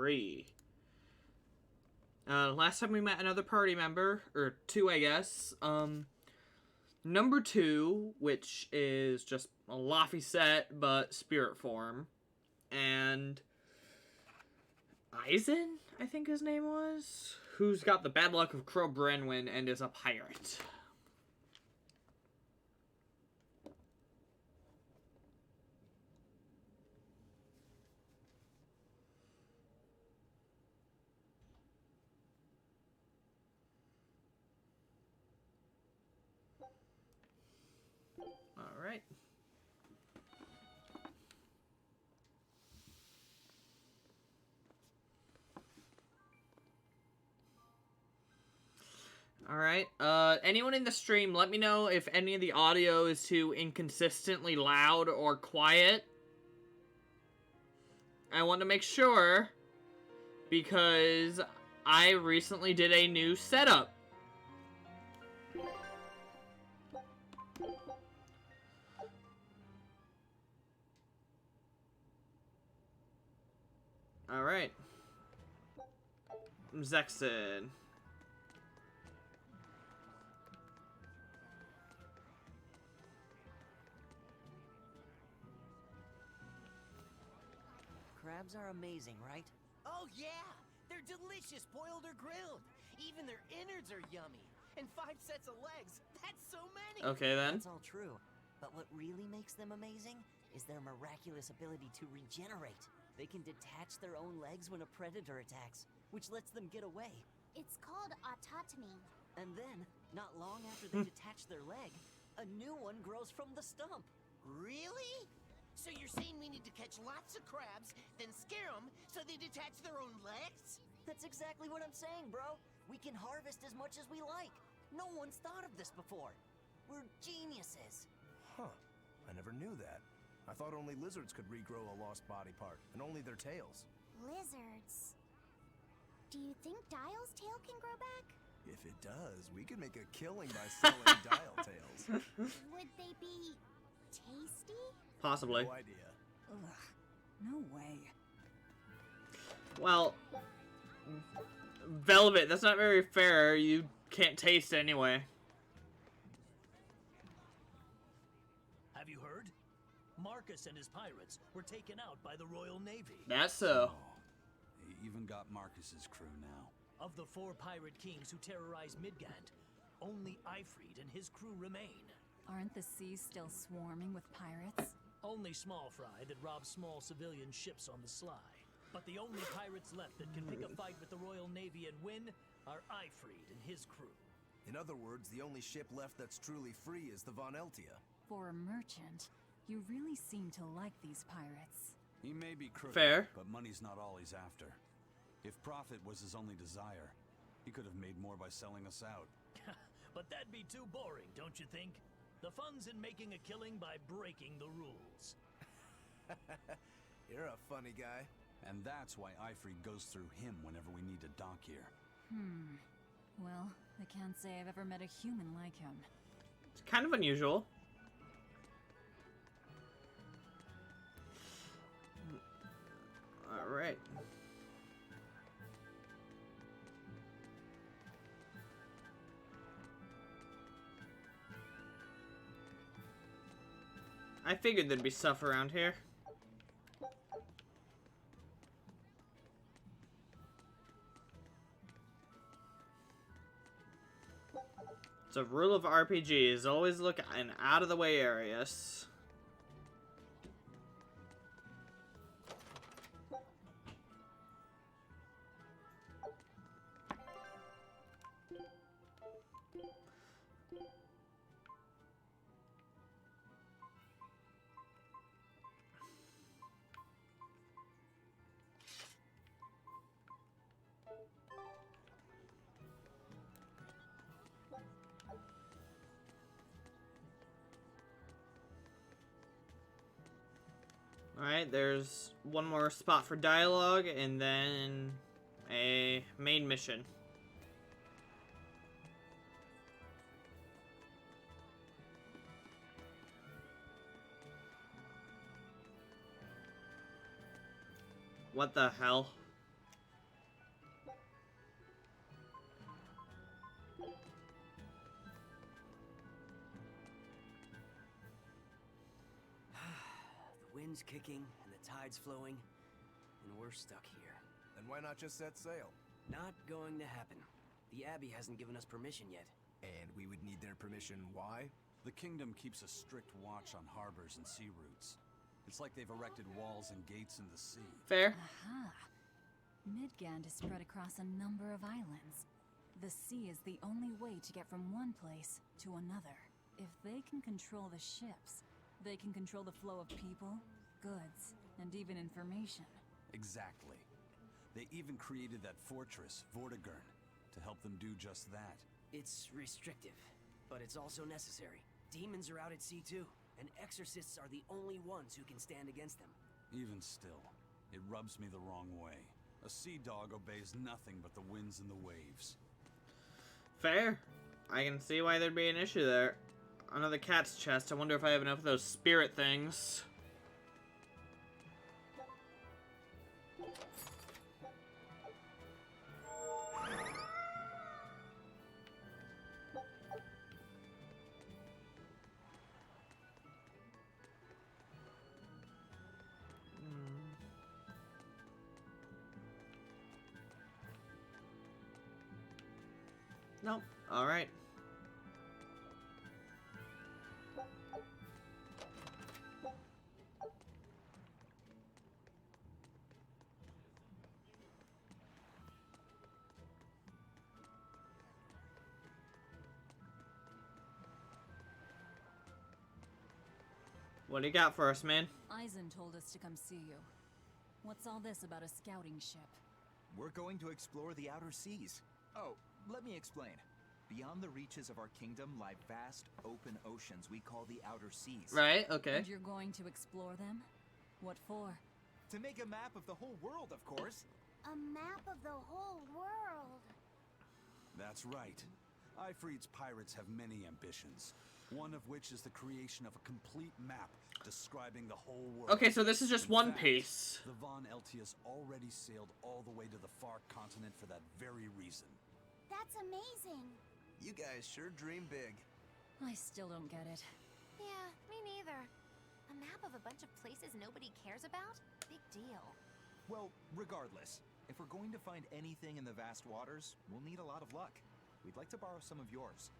3. Last time we met another party member, or 2 I guess, number 2, which is just a Laphicet, but spirit form, and Eisen, I think his name was, who's got the bad luck of Crow Brenwyn and is a pirate. Alright. Alright, anyone in the stream, let me know if any of the audio is too inconsistently loud or quiet. I want to make sure, because I recently did a new setup. Alright. Zexon. Crabs are amazing, right? Oh yeah! They're delicious, boiled or grilled. Even their innards are yummy. And 5 sets of legs. That's so many! Okay then. That's all true. But what really makes them amazing is their miraculous ability to regenerate. They can detach their own legs when a predator attacks, which lets them get away. It's called autotomy. And then, not long after they detach their leg, a new one grows from the stump. Really? So you're saying we need to catch lots of crabs, then scare them so they detach their own legs? That's exactly what I'm saying, bro. We can harvest as much as we like. No one's thought of this before. We're geniuses. Huh. I never knew that. I thought only lizards could regrow a lost body part, and only their tails. Lizards. Do you think Dial's tail can grow back? If it does, we could make a killing by selling dial tails. Would they be tasty? Possibly. No idea. Ugh, no way. Well, Velvet, that's not very fair. You can't taste it anyway. Have you heard? Marcus and his pirates were taken out by the Royal Navy. That's so. They even got Marcus's crew now. Of the 4 pirate kings who terrorized Midgand, only Ifrid and his crew remain. Aren't the seas still swarming with pirates? Only small fry that rob small civilian ships on the sly. But the only pirates left that can pick a fight with the Royal Navy and win are Ifrid and his crew. In other words, the only ship left that's truly free is the Von Eltia. For a merchant, you really seem to like these pirates. He may be crooked, Fair. but money's not all he's after. If profit was his only desire, he could have made more by selling us out. But that'd be too boring, don't you think? The fun's in making a killing by breaking the rules. You're a funny guy. And that's why Ifrid goes through him whenever we need to dock here. Well, I can't say I've ever met a human like him. It's kind of unusual. Alright. I figured there'd be stuff around here. It's a rule of RPGs, always look in out-of-the-way areas. Alright, there's one more spot for dialogue, and then a main mission. What the hell? wind's kicking and the tide's flowing, and we're stuck here. Then why not just set sail? Not going to happen. The Abbey hasn't given us permission yet. And we would need their permission, why? The kingdom keeps a strict watch on harbors and sea routes. It's like they've erected walls and gates in the sea. Fair. Aha. Midgand is spread across a number of islands. The sea is the only way to get from one place to another. If they can control the ships, they can control the flow of people, goods, and even information. Exactly. They even created that fortress, Vortigern, to help them do just that. It's restrictive, but it's also necessary. Demons are out at sea too, and exorcists are the only ones who can stand against them. Even still, it rubs me the wrong way. A sea dog obeys nothing but the winds and the waves. Fair. I can see why there'd be an issue there. Another cat's chest. I wonder if I have enough of those spirit things. Nope. All right. What do you got for us, man? Eisen told us to come see you. What's all this about a scouting ship? We're going to explore the outer seas. Oh, let me explain. Beyond the reaches of our kingdom lie vast, open oceans we call the outer seas. Right, okay. And you're going to explore them? What for? To make a map of the whole world, of course. A map of the whole world. That's right. Ifrit's pirates have many ambitions, one of which is the creation of a complete map describing the whole world. Okay, so this is just In one fact, piece. The Von Eltius already sailed all the way to the far continent for that very reason. That's amazing. You guys sure dream big. I still don't get it. Yeah, me neither. A map of a bunch of places nobody cares about? Big deal. Well, regardless, if we're going to find anything in the vast waters, we'll need a lot of luck. We'd like to borrow some of yours.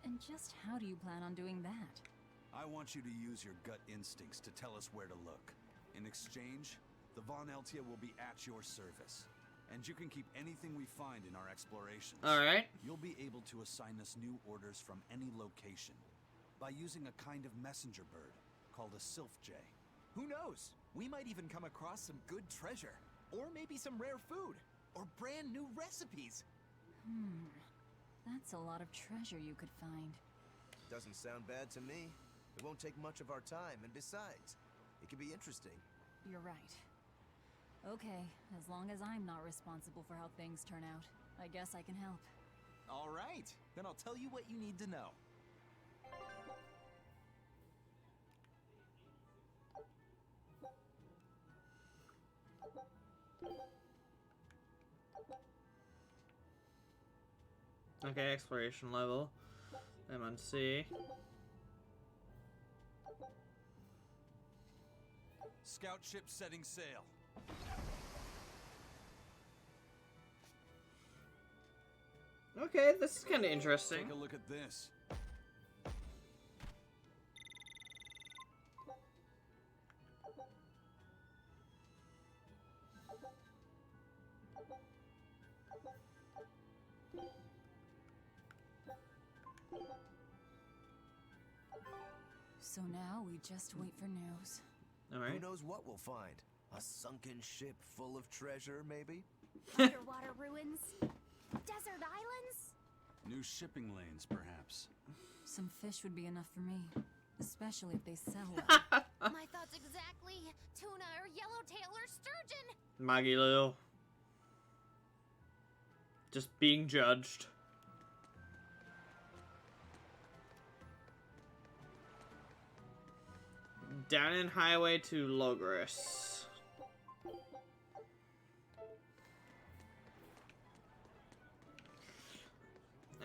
And just how do you plan on doing that? I want you to use your gut instincts to tell us where to look. In exchange, the Von Eltia will be at your service. And you can keep anything we find in our explorations. Alright. You'll be able to assign us new orders from any location by using a kind of messenger bird called a sylph jay. Who knows? We might even come across some good treasure. Or maybe some rare food. Or brand new recipes. That's a lot of treasure you could find. Doesn't sound bad to me. It won't take much of our time, and besides, it could be interesting. You're right. Okay, as long as I'm not responsible for how things turn out, I guess I can help. All right, then I'll tell you what you need to know. Okay, exploration level. I'm on C. Scout ship setting sail. Okay, this is kind of interesting. Take a look at this. So now we just wait for news. Alright. Who knows what we'll find? A sunken ship full of treasure, maybe? Underwater ruins? Desert islands? New shipping lanes, perhaps. Some fish would be enough for me, especially if they sell well. My thoughts exactly. Tuna or yellowtail or sturgeon. Magilou. Just being judged. Down in highway to Logris.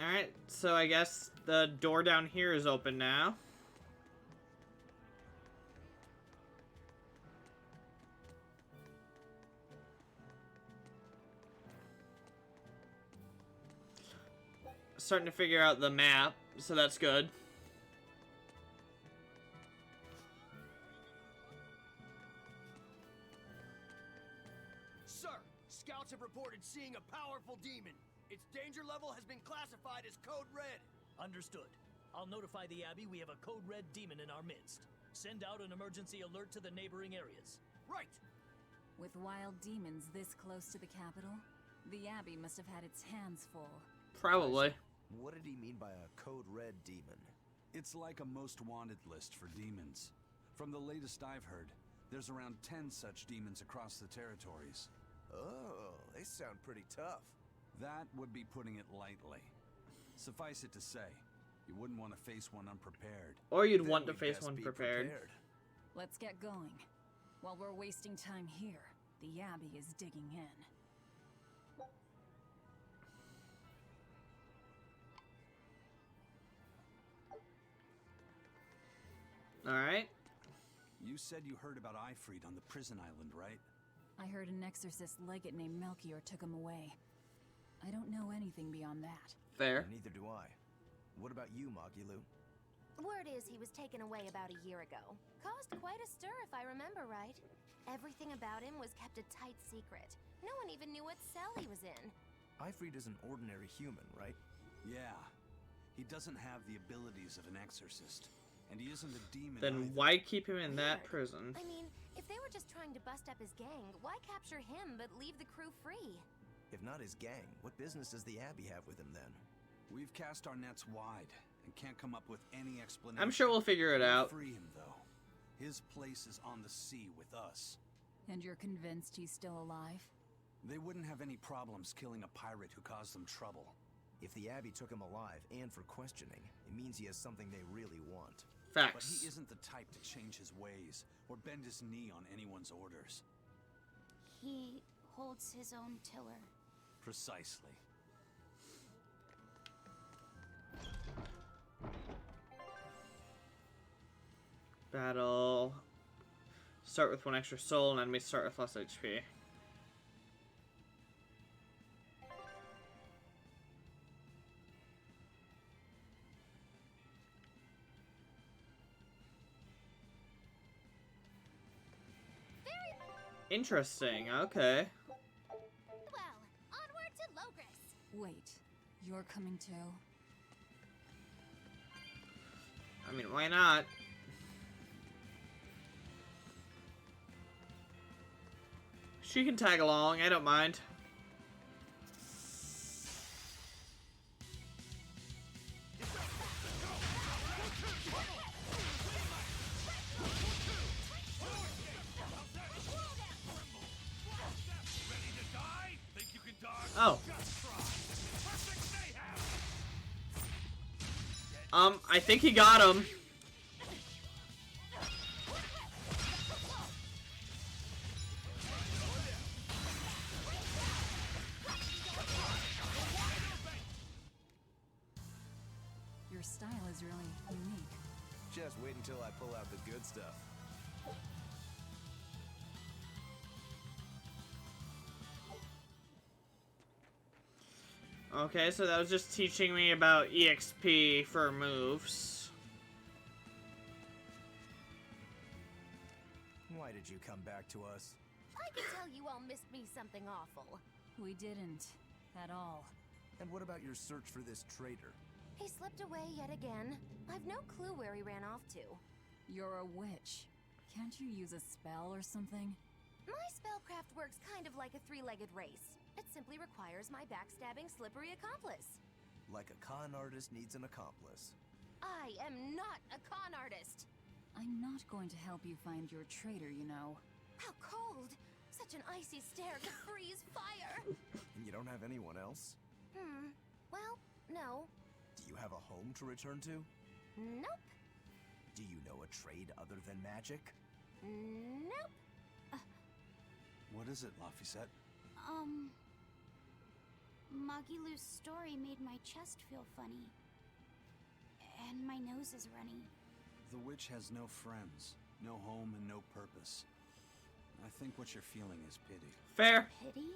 Alright, so I guess the door down here is open now. starting to figure out the map, so that's good. Sir, scouts have reported seeing a powerful demon. Its danger level has been classified as Code Red. Understood. I'll notify the Abbey we have a Code Red demon in our midst. Send out an emergency alert to the neighboring areas. Right. With wild demons this close to the capital, the Abbey must have had its hands full. Probably. What did he mean by a Code Red demon? It's like a most wanted list for demons. From the latest I've heard, there's around 10 such demons across the territories. Oh, they sound pretty tough. That would be putting it lightly. Suffice it to say, you wouldn't want to face one unprepared. Or you'd Then want to we'd face best one be prepared. Let's get going. While we're wasting time here, the Abbey is digging in. Alright. You said you heard about Ifrit on the prison island, right? I heard an exorcist legate named Melchior took him away. I don't know anything beyond that. Fair. Neither do I. What about you, Magilou? Word is he was taken away about a year ago. Caused quite a stir, if I remember right. Everything about him was kept a tight secret. No one even knew what cell he was in. Ifrit is an ordinary human, right? Yeah. He doesn't have the abilities of an exorcist. And he isn't a demon Then either. why keep him in that Weird. prison? I mean, if they were just trying to bust up his gang, why capture him but leave the crew free? If not his gang, what business does the Abbey have with him then? We've cast our nets wide and can't come up with any explanation. I'm sure we'll figure it We'll out. Free him, though. His place is on the sea with us. And you're convinced he's still alive? They wouldn't have any problems killing a pirate who caused them trouble. If the Abbey took him alive and for questioning, it means he has something they really want. But Facts. he isn't the type to change his ways or bend his knee on anyone's orders. He holds his own tiller. Precisely. Battle. Start with 1 extra soul, and enemies start with less HP. Interesting, okay. Well, onward to Logris. Wait, you're coming too? I mean, why not? She can tag along, I don't mind. Oh. I think he got him. Your style is really unique. Just wait until I pull out the good stuff. Okay, so that was just teaching me about EXP for moves. Why did you come back to us? I can tell you all missed me something awful. We didn't. At all. And what about your search for this traitor? He slipped away yet again. I've no clue where he ran off to. You're a witch. Can't you use a spell or something? My spellcraft works kind of like a three-legged race. It simply requires my backstabbing, slippery accomplice. Like a con artist needs an accomplice. I am not a con artist. I'm not going to help you find your traitor, you know. How cold! Such an icy stare could freeze fire! And you don't have anyone else? Well, no. Do you have a home to return to? Nope. Do you know a trade other than magic? Nope. What is it, Laphicet? Magilou's story made my chest feel funny. And my nose is runny. The witch has no friends, no home, and no purpose. I think what you're feeling is pity. Fair. Pity?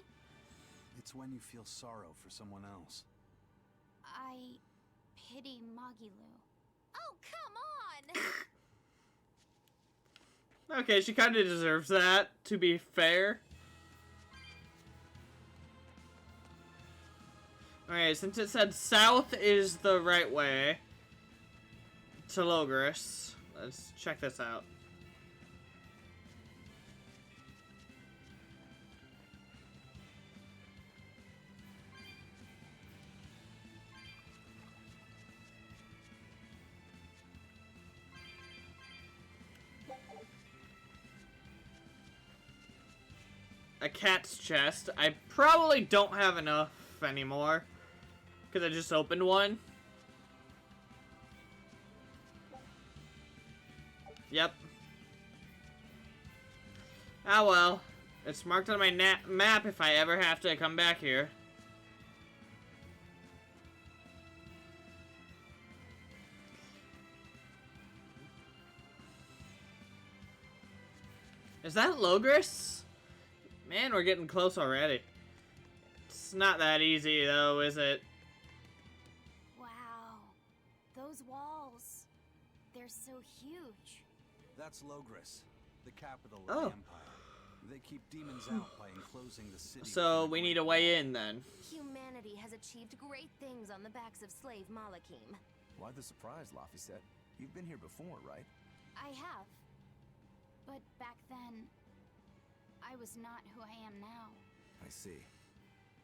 It's when you feel sorrow for someone else. I pity Magilou. Oh, come on! Okay, she kind of deserves that, to be fair. Alright, since it said south is the right way to Logris, let's check this out. A cat's chest. I probably don't have enough anymore because I just opened one. Yep. Ah well. It's marked on my map if I ever have to come back here. Is that Logris? Man, we're getting close already. It's not that easy, though, is it? Wow. Those walls. They're so huge. That's Logris, the capital of Oh. the Empire. They keep demons out by enclosing the city. So within a we need great a way wall. in, then. Humanity has achieved great things on the backs of slave Malakim. Why the surprise, Laphicet? You've been here before, right? I have. But back then, I was not who I am now. I see.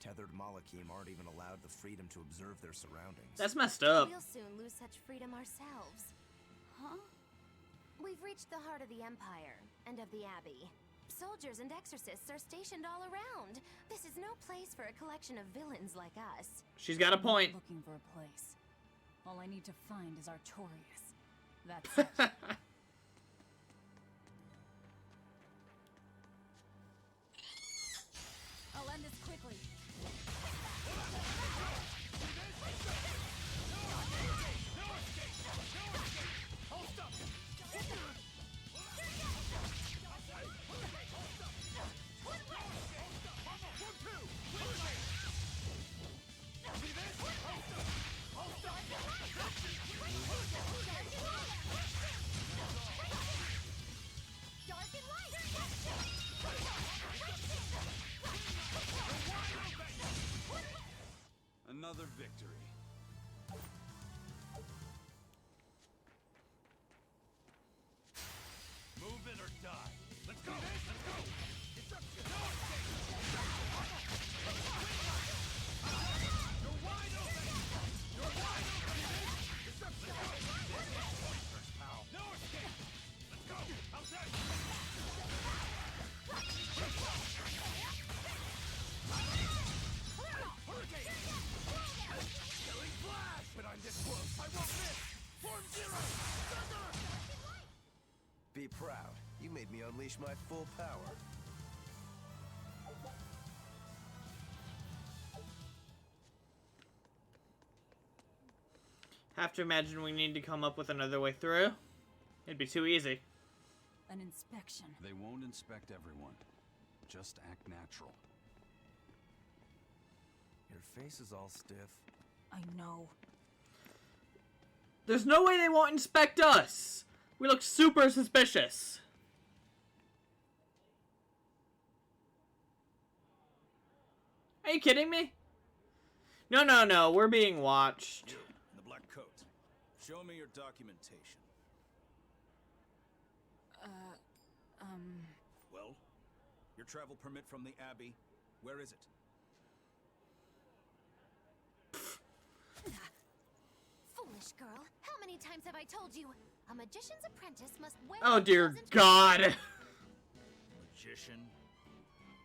Tethered Malakim aren't even allowed the freedom to observe their surroundings. That's messed up. We'll soon lose such freedom ourselves. Huh? We've reached the heart of the Empire and of the Abbey. Soldiers and exorcists are stationed all around. This is no place for a collection of villains like us. She's got a I'm point. not looking for a place. All I need to find is Artorias. That's it. I'll end this quickly. Another victory. Move it or die. Let's go! Let's go! You're wide open! You're wide open! No escape! Let's go! Outside! Hurricane! Killing flash! But I'm this close! I won't miss! Form zero! Thunder! Be proud. You made me unleash my full power. Have to imagine we need to come up with another way through. It'd be too easy. An inspection. They won't inspect everyone. Just act natural. Your face is all stiff. I know. There's no way they won't inspect us. We look super suspicious. Are you kidding me? No, no, no. We're being watched. You, in the black coat. Show me your documentation. Well, your travel permit from the Abbey, where is it? Foolish girl, how many times have I told you? A magician's apprentice must wear Oh, a dear pleasant- God. Magician?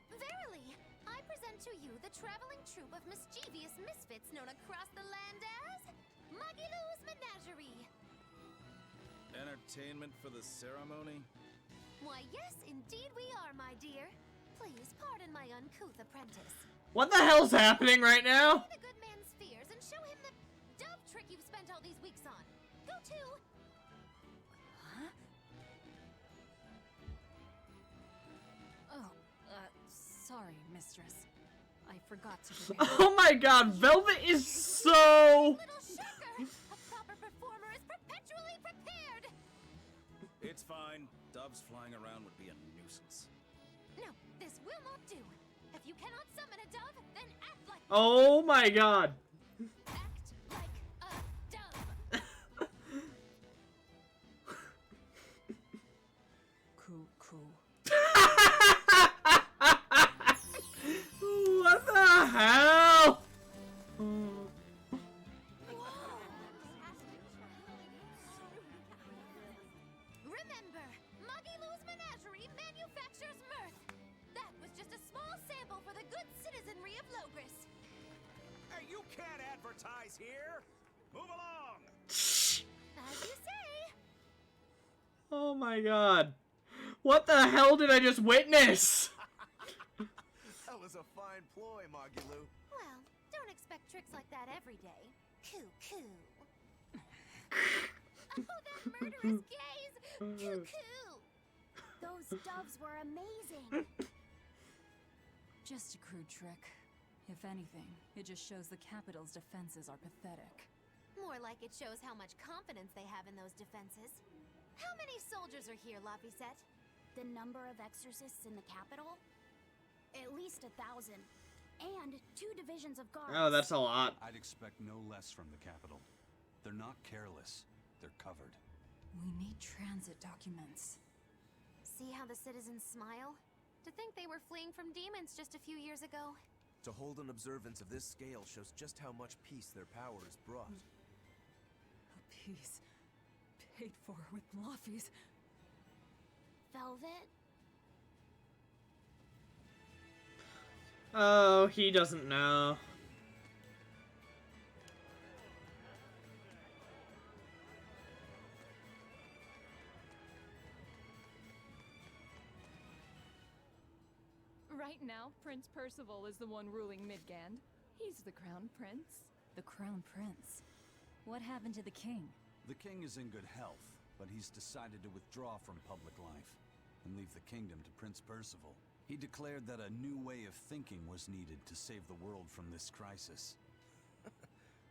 Verily, I present to you the traveling troupe of mischievous misfits known across the land as Magilou's Menagerie. Entertainment for the ceremony? Why, yes, indeed we are, my dear. Please pardon my uncouth apprentice. What the hell's happening right now? Slay the good man's fears and show him the dove trick you've spent all these weeks on. Go to. Huh? Oh, sorry, mistress. I forgot to prepare. Oh my god, Velvet is so... Little shocker! A proper performer is perpetually prepared! It's fine. Doves flying around would be a nuisance. No, this will not do. If you cannot summon a dove, then act like Oh my god. act like a dove. Cool. What the hell? Remember, Magilou's Menagerie manufactures mirth. That was just a small sample for the good citizenry of Logris. Hey, you can't advertise here! Move along! As you say. Oh my god. What the hell did I just witness? That was a fine ploy, Magilou. Well, don't expect tricks like that every day. Coo. Oh, that murderous gaze! Coo. Those doves were amazing. Just a crude trick. If anything, it just shows the capital's defenses are pathetic. More like it shows how much confidence they have in those defenses. How many soldiers are here, Laphicet? The number of exorcists in the capital? At least 1,000. And 2 divisions of guards. Oh, that's a lot. I'd expect no less from the capital. They're not careless. They're covered. We need transit documents. See how the citizens smile? To think they were fleeing from demons just a few years ago. To hold an observance of this scale shows just how much peace their power has brought. A piece paid for with Laffy's. Velvet? Oh, he doesn't know. Right now, Prince Percival is the one ruling Midgand. He's the crown prince. The crown prince? What happened to the king? The king is in good health, but he's decided to withdraw from public life and leave the kingdom to Prince Percival. He declared that a new way of thinking was needed to save the world from this crisis.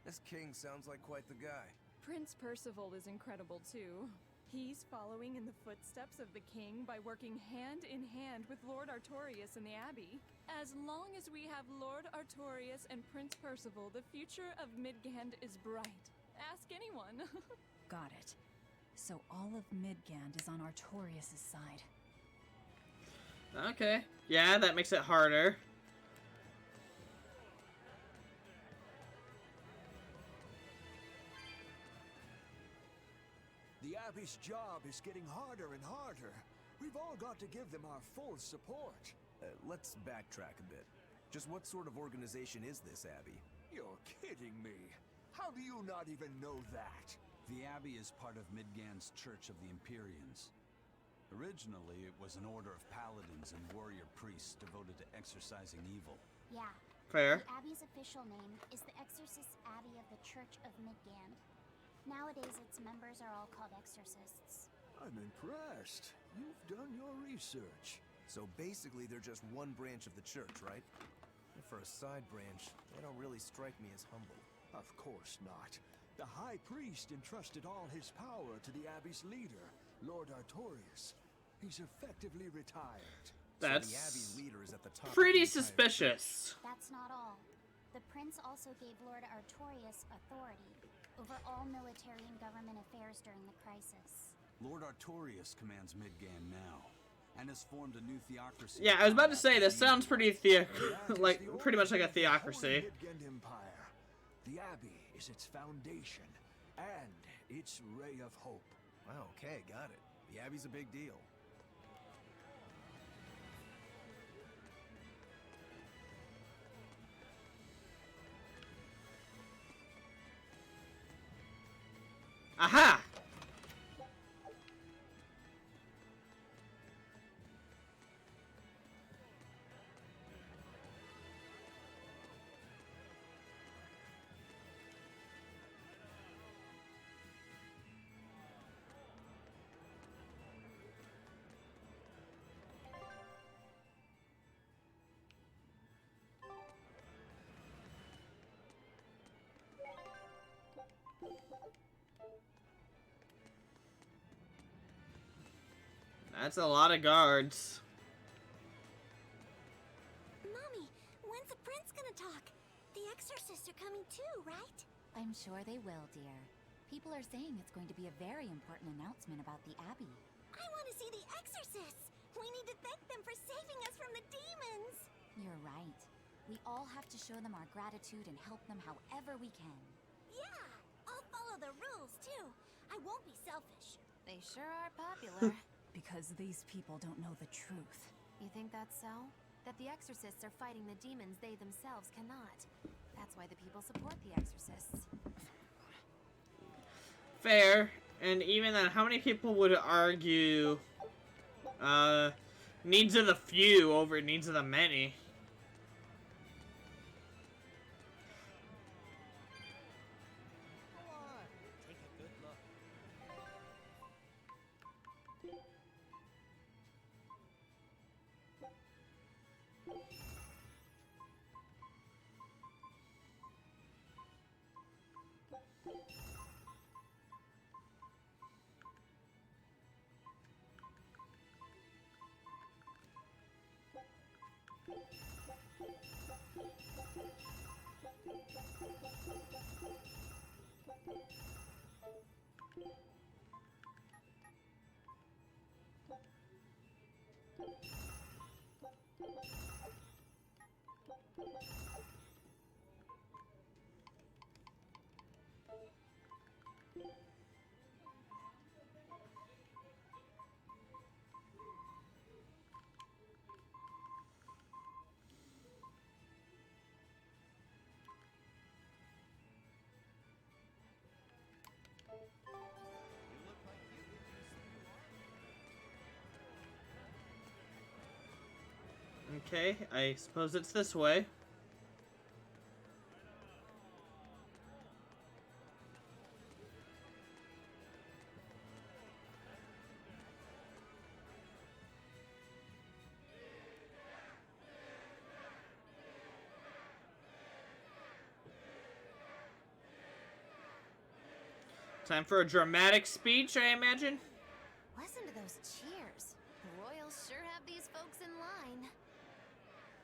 This king sounds like quite the guy. Prince Percival is incredible too. He's following in the footsteps of the king by working hand in hand with Lord Artorius in the Abbey. As long as we have Lord Artorius and Prince Percival, the future of Midgand is bright. Ask anyone. Got it. So all of Midgand is on Artorius' side. Okay. Yeah, that makes it harder. The Abbey's job is getting harder and harder. We've all got to give them our full support. Let's backtrack a bit. Just what sort of organization is this Abbey? You're kidding me. How do you not even know that? The Abbey is part of Midgand's Church of the Empyreans. Originally, it was an order of paladins and warrior priests devoted to exorcising evil. Yeah. Fair. The Abbey's official name is the Exorcist Abbey of the Church of Midgand. Nowadays, its members are all called exorcists. I'm impressed. You've done your research. So basically, they're just one branch of the church, right? And for a side branch, they don't really strike me as humble. Of course not. The High Priest entrusted all his power to the Abbey's leader, Lord Artorius. He's effectively retired. That's so the Abbey leader is at the top. Pretty suspicious. That's not all. The prince also gave Lord Artorius authority over all military and government affairs during the crisis. Lord Artorius commands Midgand now, and has formed a new theocracy. Yeah, I was about to say, this sounds pretty like pretty much like a theocracy. Midgand Empire. The Abbey is its foundation, and its ray of hope. Wow, okay, got it. The Abbey's a big deal. Aha! That's a lot of guards. Mommy, when's the prince gonna talk? The exorcists are coming too, right? I'm sure they will, dear. People are saying it's going to be a very important announcement about the Abbey. I want to see the exorcists! We need to thank them for saving us from the demons! You're right. We all have to show them our gratitude and help them however we can. Yeah! I'll follow the rules, too. I won't be selfish. They sure are popular. Because these people don't know the truth. You think that's so? That the exorcists are fighting the demons they themselves cannot. That's why the people support the exorcists. Fair. And even then, how many people would argue needs of the few over needs of the many? Take a good look. Okay, I suppose it's this way. Time for a dramatic speech, I imagine. Listen to those cheers. The royals sure have these folks in line.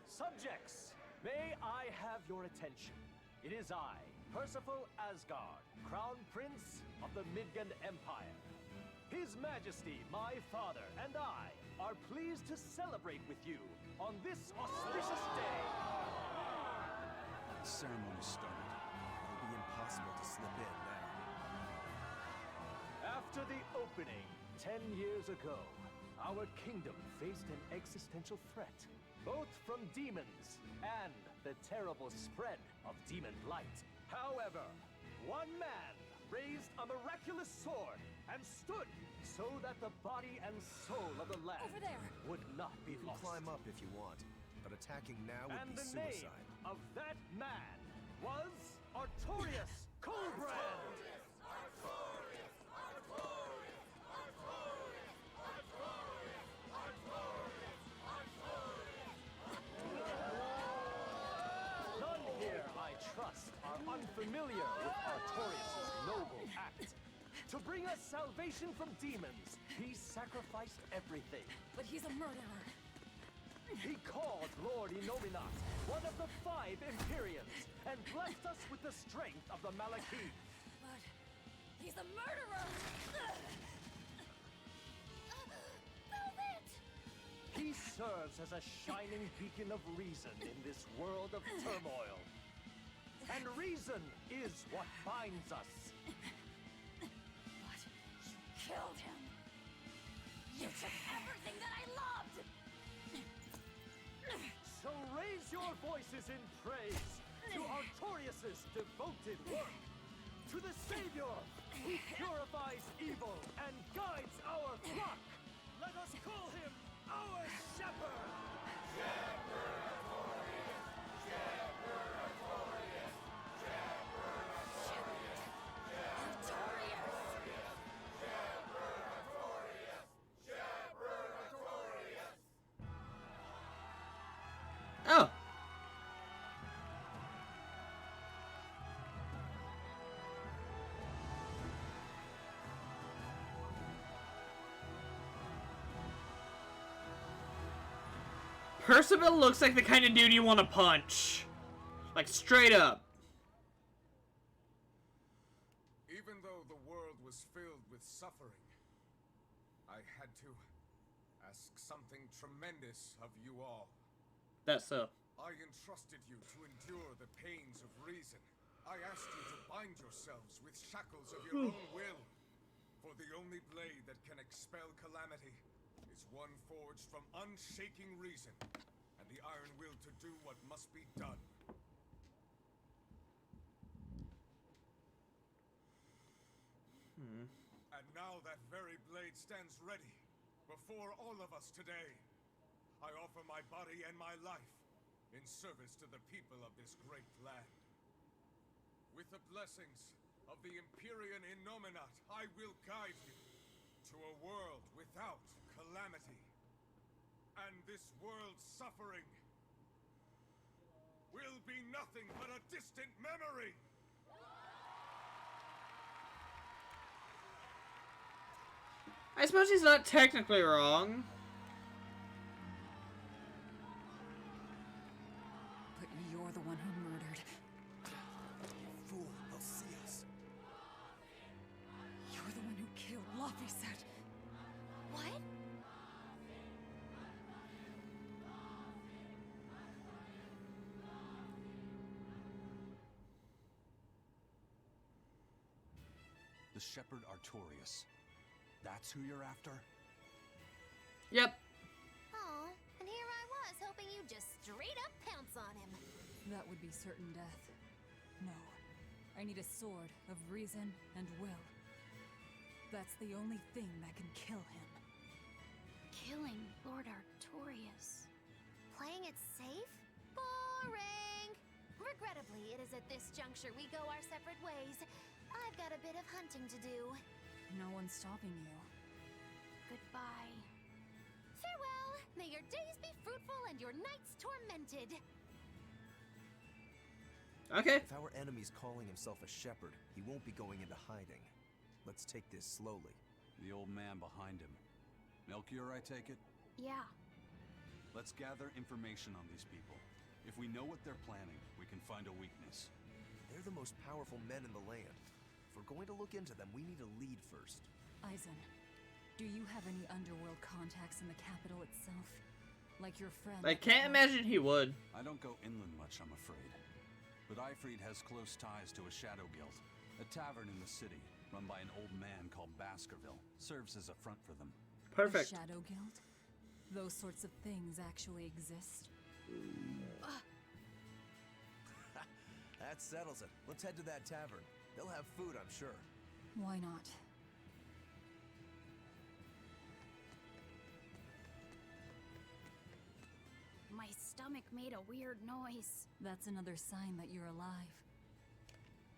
Subjects, may I have your attention? It is I, Percival Asgard, Crown Prince of the Midgard Empire. His Majesty, my father, and I are pleased to celebrate with you on this auspicious day. The ceremony started. It'll be impossible to slip in now. After the opening, 10 years ago, our kingdom faced an existential threat, both from demons and the terrible spread of demon blight. However, one man raised a miraculous sword and stood so that the body and soul of the land would not be You can lost. climb up if you want, but attacking now would And be the suicide. name of that man was Artorius Coldbrand. None here, I trust, are unfamiliar with Artorius' noble act. To bring us salvation from demons, he sacrificed everything. But he's a murderer. He called Lord Inominat, one of the 5 Imperiums, and blessed us with the strength of the Malachim. But he's a murderer! He serves as a shining beacon of reason in this world of turmoil. And reason is what binds us. But you killed him! You took everything that I loved! So raise your voices in praise to Artorius' devoted work, to the Savior who purifies evil and guides our flock. Let us call him our shepherd. Oh. Percival looks like the kind of dude you want to punch. Like, straight up. Even though the world was filled with suffering, I had to ask something tremendous of you all. That's so. I entrusted you to endure the pains of reason. I asked you to bind yourselves with shackles of your own will. For the only blade that can expel calamity is one forged from unshaking reason, and the iron will to do what must be done. And now that very blade stands ready before all of us today. I offer my body and my life in service to the people of this great land. With the blessings of the Empyrean Innominat, I will guide you to a world without calamity. And this world's suffering will be nothing but a distant memory! I suppose he's not technically wrong. But you're the one who murdered. Fool, they'll see us. You're the one who killed Laphicet. What? The Shepherd Artorias. That's who you're after? Yep. Oh, and here I was hoping you'd just straight up pounce on him. That would be certain death. No. I need a sword of reason and will. That's the only thing that can kill him. Killing Lord Artorias. Playing it safe? Boring! Regrettably, it is at this juncture we go our separate ways. I've got a bit of hunting to do. No one's stopping you. Goodbye. Farewell! May your days be fruitful and your nights tormented! Okay. If our enemy's calling himself a shepherd, he won't be going into hiding. Let's take this slowly. The old man behind him. Melchior, I take it? Yeah. Let's gather information on these people. If we know what they're planning, we can find a weakness. They're the most powerful men in the land. If we're going to look into them, we need a lead first. Eisen, do you have any underworld contacts in the capital itself? Like your friend? I can't imagine he would. I don't go inland much, I'm afraid. But Ifrid has close ties to a shadow guild. A tavern in the city, run by an old man called Baskerville. Serves as a front for them. Perfect. A shadow guild? Those sorts of things actually exist? That settles it. Let's head to that tavern. They'll have food, I'm sure. Why not? My stomach made a weird noise. That's another sign that you're alive.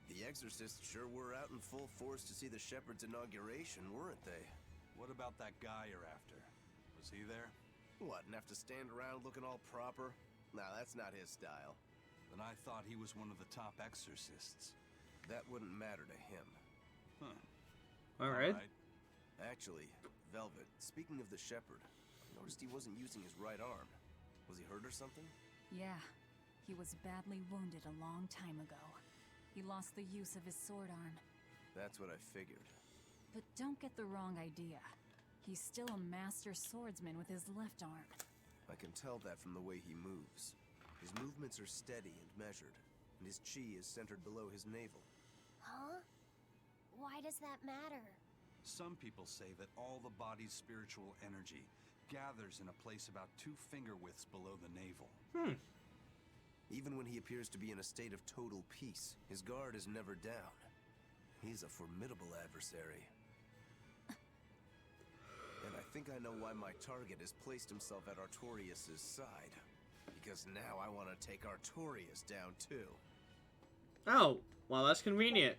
The exorcists sure were out in full force to see the shepherd's inauguration, weren't they? What about that guy you're after? Was he there? What, and have to stand around looking all proper? Nah, that's not his style. Then I thought he was one of the top exorcists. That wouldn't matter to him. Huh. Alright. Actually, Velvet, speaking of the shepherd, I noticed he wasn't using his right arm. Was he hurt or something? Yeah. He was badly wounded a long time ago. He lost the use of his sword arm. That's what I figured. But don't get the wrong idea. He's still a master swordsman with his left arm. I can tell that from the way he moves. His movements are steady and measured, and his chi is centered below his navel. Huh? Why does that matter? Some people say that all the body's spiritual energy gathers in a place about 2 finger widths below the navel. Even when he appears to be in a state of total peace, his guard is never down. He's a formidable adversary. And I think I know why my target has placed himself at Artorias' side. Because now I want to take Artorias down too. Oh, well, that's convenient.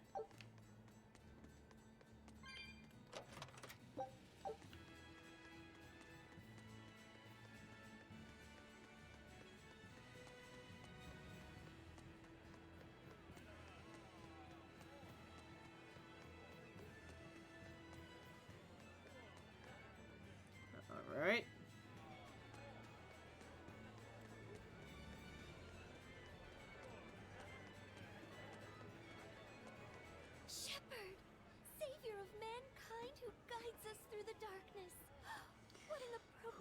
Alright.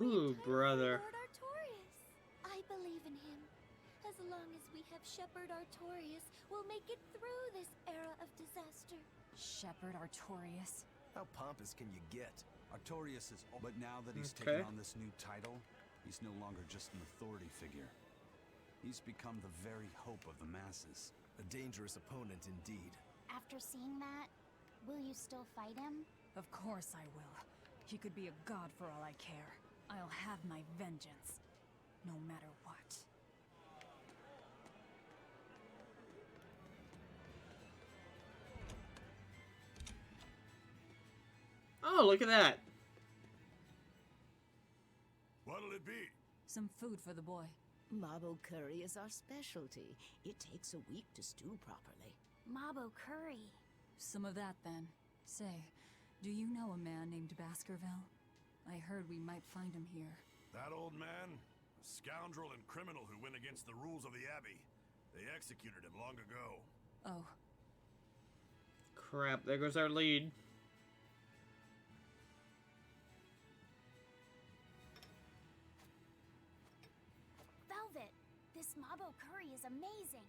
Ooh, brother. Lord Artorias. I believe in him. As long as we have Shepherd Artorias, we'll make it through this era of disaster. Shepherd Artorias? How pompous can you get? Artorias is... But now that he's Okay. taken on this new title, he's no longer just an authority figure. He's become the very hope of the masses. A dangerous opponent indeed. After seeing that, will you still fight him? Of course I will. He could be a god for all I care. I'll have my vengeance. No matter what. Oh, look at that. What'll it be? Some food for the boy. Mabo curry is our specialty. It takes a week to stew properly. Mabo curry. Some of that, then. Say, do you know a man named Baskerville? I heard we might find him here. That old man? A scoundrel and criminal who went against the rules of the Abbey. They executed him long ago. Oh. Crap, there goes our lead. Velvet, this Mabo curry is amazing.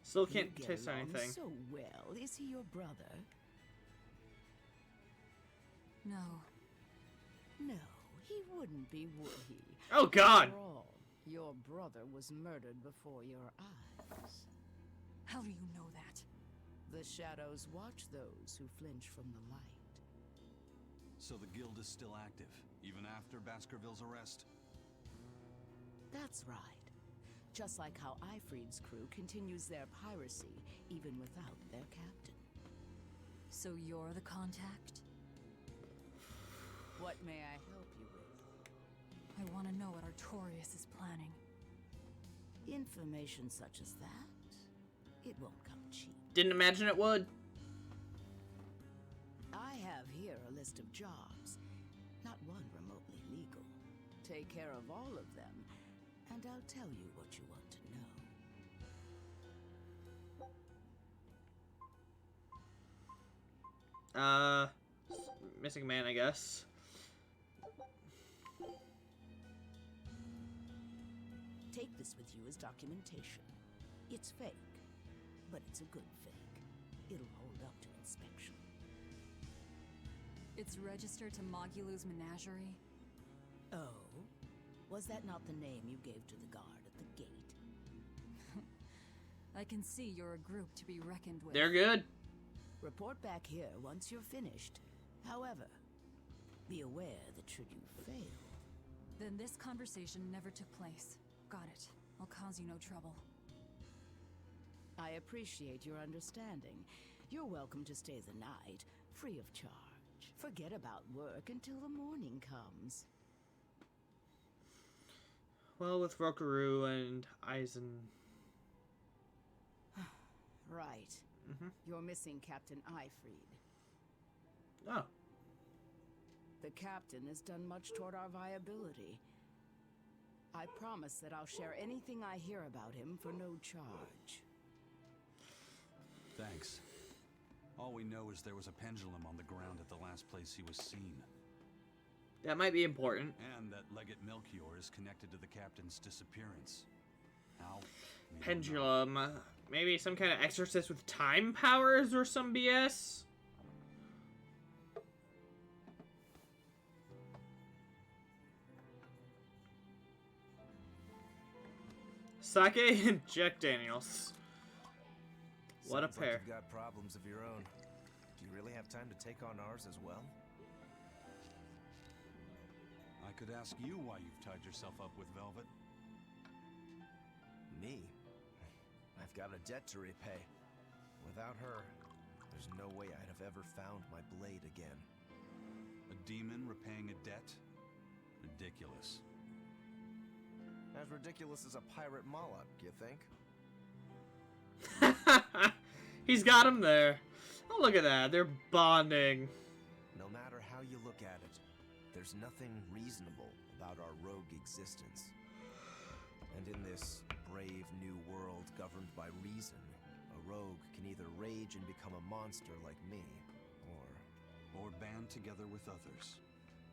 Still can't You get taste along anything. so well. Is he your brother? No. No, he wouldn't be, would he? Oh, God! After all, your brother was murdered before your eyes. How do you know that? The shadows watch those who flinch from the light. So the guild is still active, even after Baskerville's arrest? That's right. Just like how Ifreed's crew continues their piracy, even without their captain. So you're the contact? What may I help you with? I want to know what Artorias is planning. Information such as that, it won't come cheap. Didn't imagine it would. I have here a list of jobs, not one remotely legal. Take care of all of them, and I'll tell you what you want to know. Missing man, I guess. Take this with you as documentation. It's fake, but it's a good fake. It'll hold up to inspection. It's registered to Magilou's Menagerie? Oh? Was that not the name you gave to the guard at the gate? I can see you're a group to be reckoned with. They're good. Report back here once you're finished. However, be aware that should you fail... Then this conversation never took place. Got it. I'll cause you no trouble. I appreciate your understanding. You're welcome to stay the night, free of charge. Forget about work until the morning comes. Well, with Rokaru and Eisen. Right. You're missing Captain Ifreed. Oh. The captain has done much toward our viability. I promise that I'll share anything I hear about him for no charge. Thanks. All we know is there was a pendulum on the ground at the last place he was seen. That might be important. And that Legate Melchior is connected to the captain's disappearance. How? Pendulum. Maybe some kind of exorcist with time powers or some BS? Sake and Jack Daniels. What a Sounds pair. Like you've got problems of your own. Do you really have time to take on ours as well? I could ask you why you've tied yourself up with Velvet. Me? I've got a debt to repay. Without her, there's no way I'd have ever found my blade again. A demon repaying a debt? Ridiculous. As ridiculous as a pirate Moloch, you think? He's got him there. Oh, look at that. They're bonding. No matter how you look at it, there's nothing reasonable about our rogue existence. And in this brave new world governed by reason, a rogue can either rage and become a monster like me, or band together with others.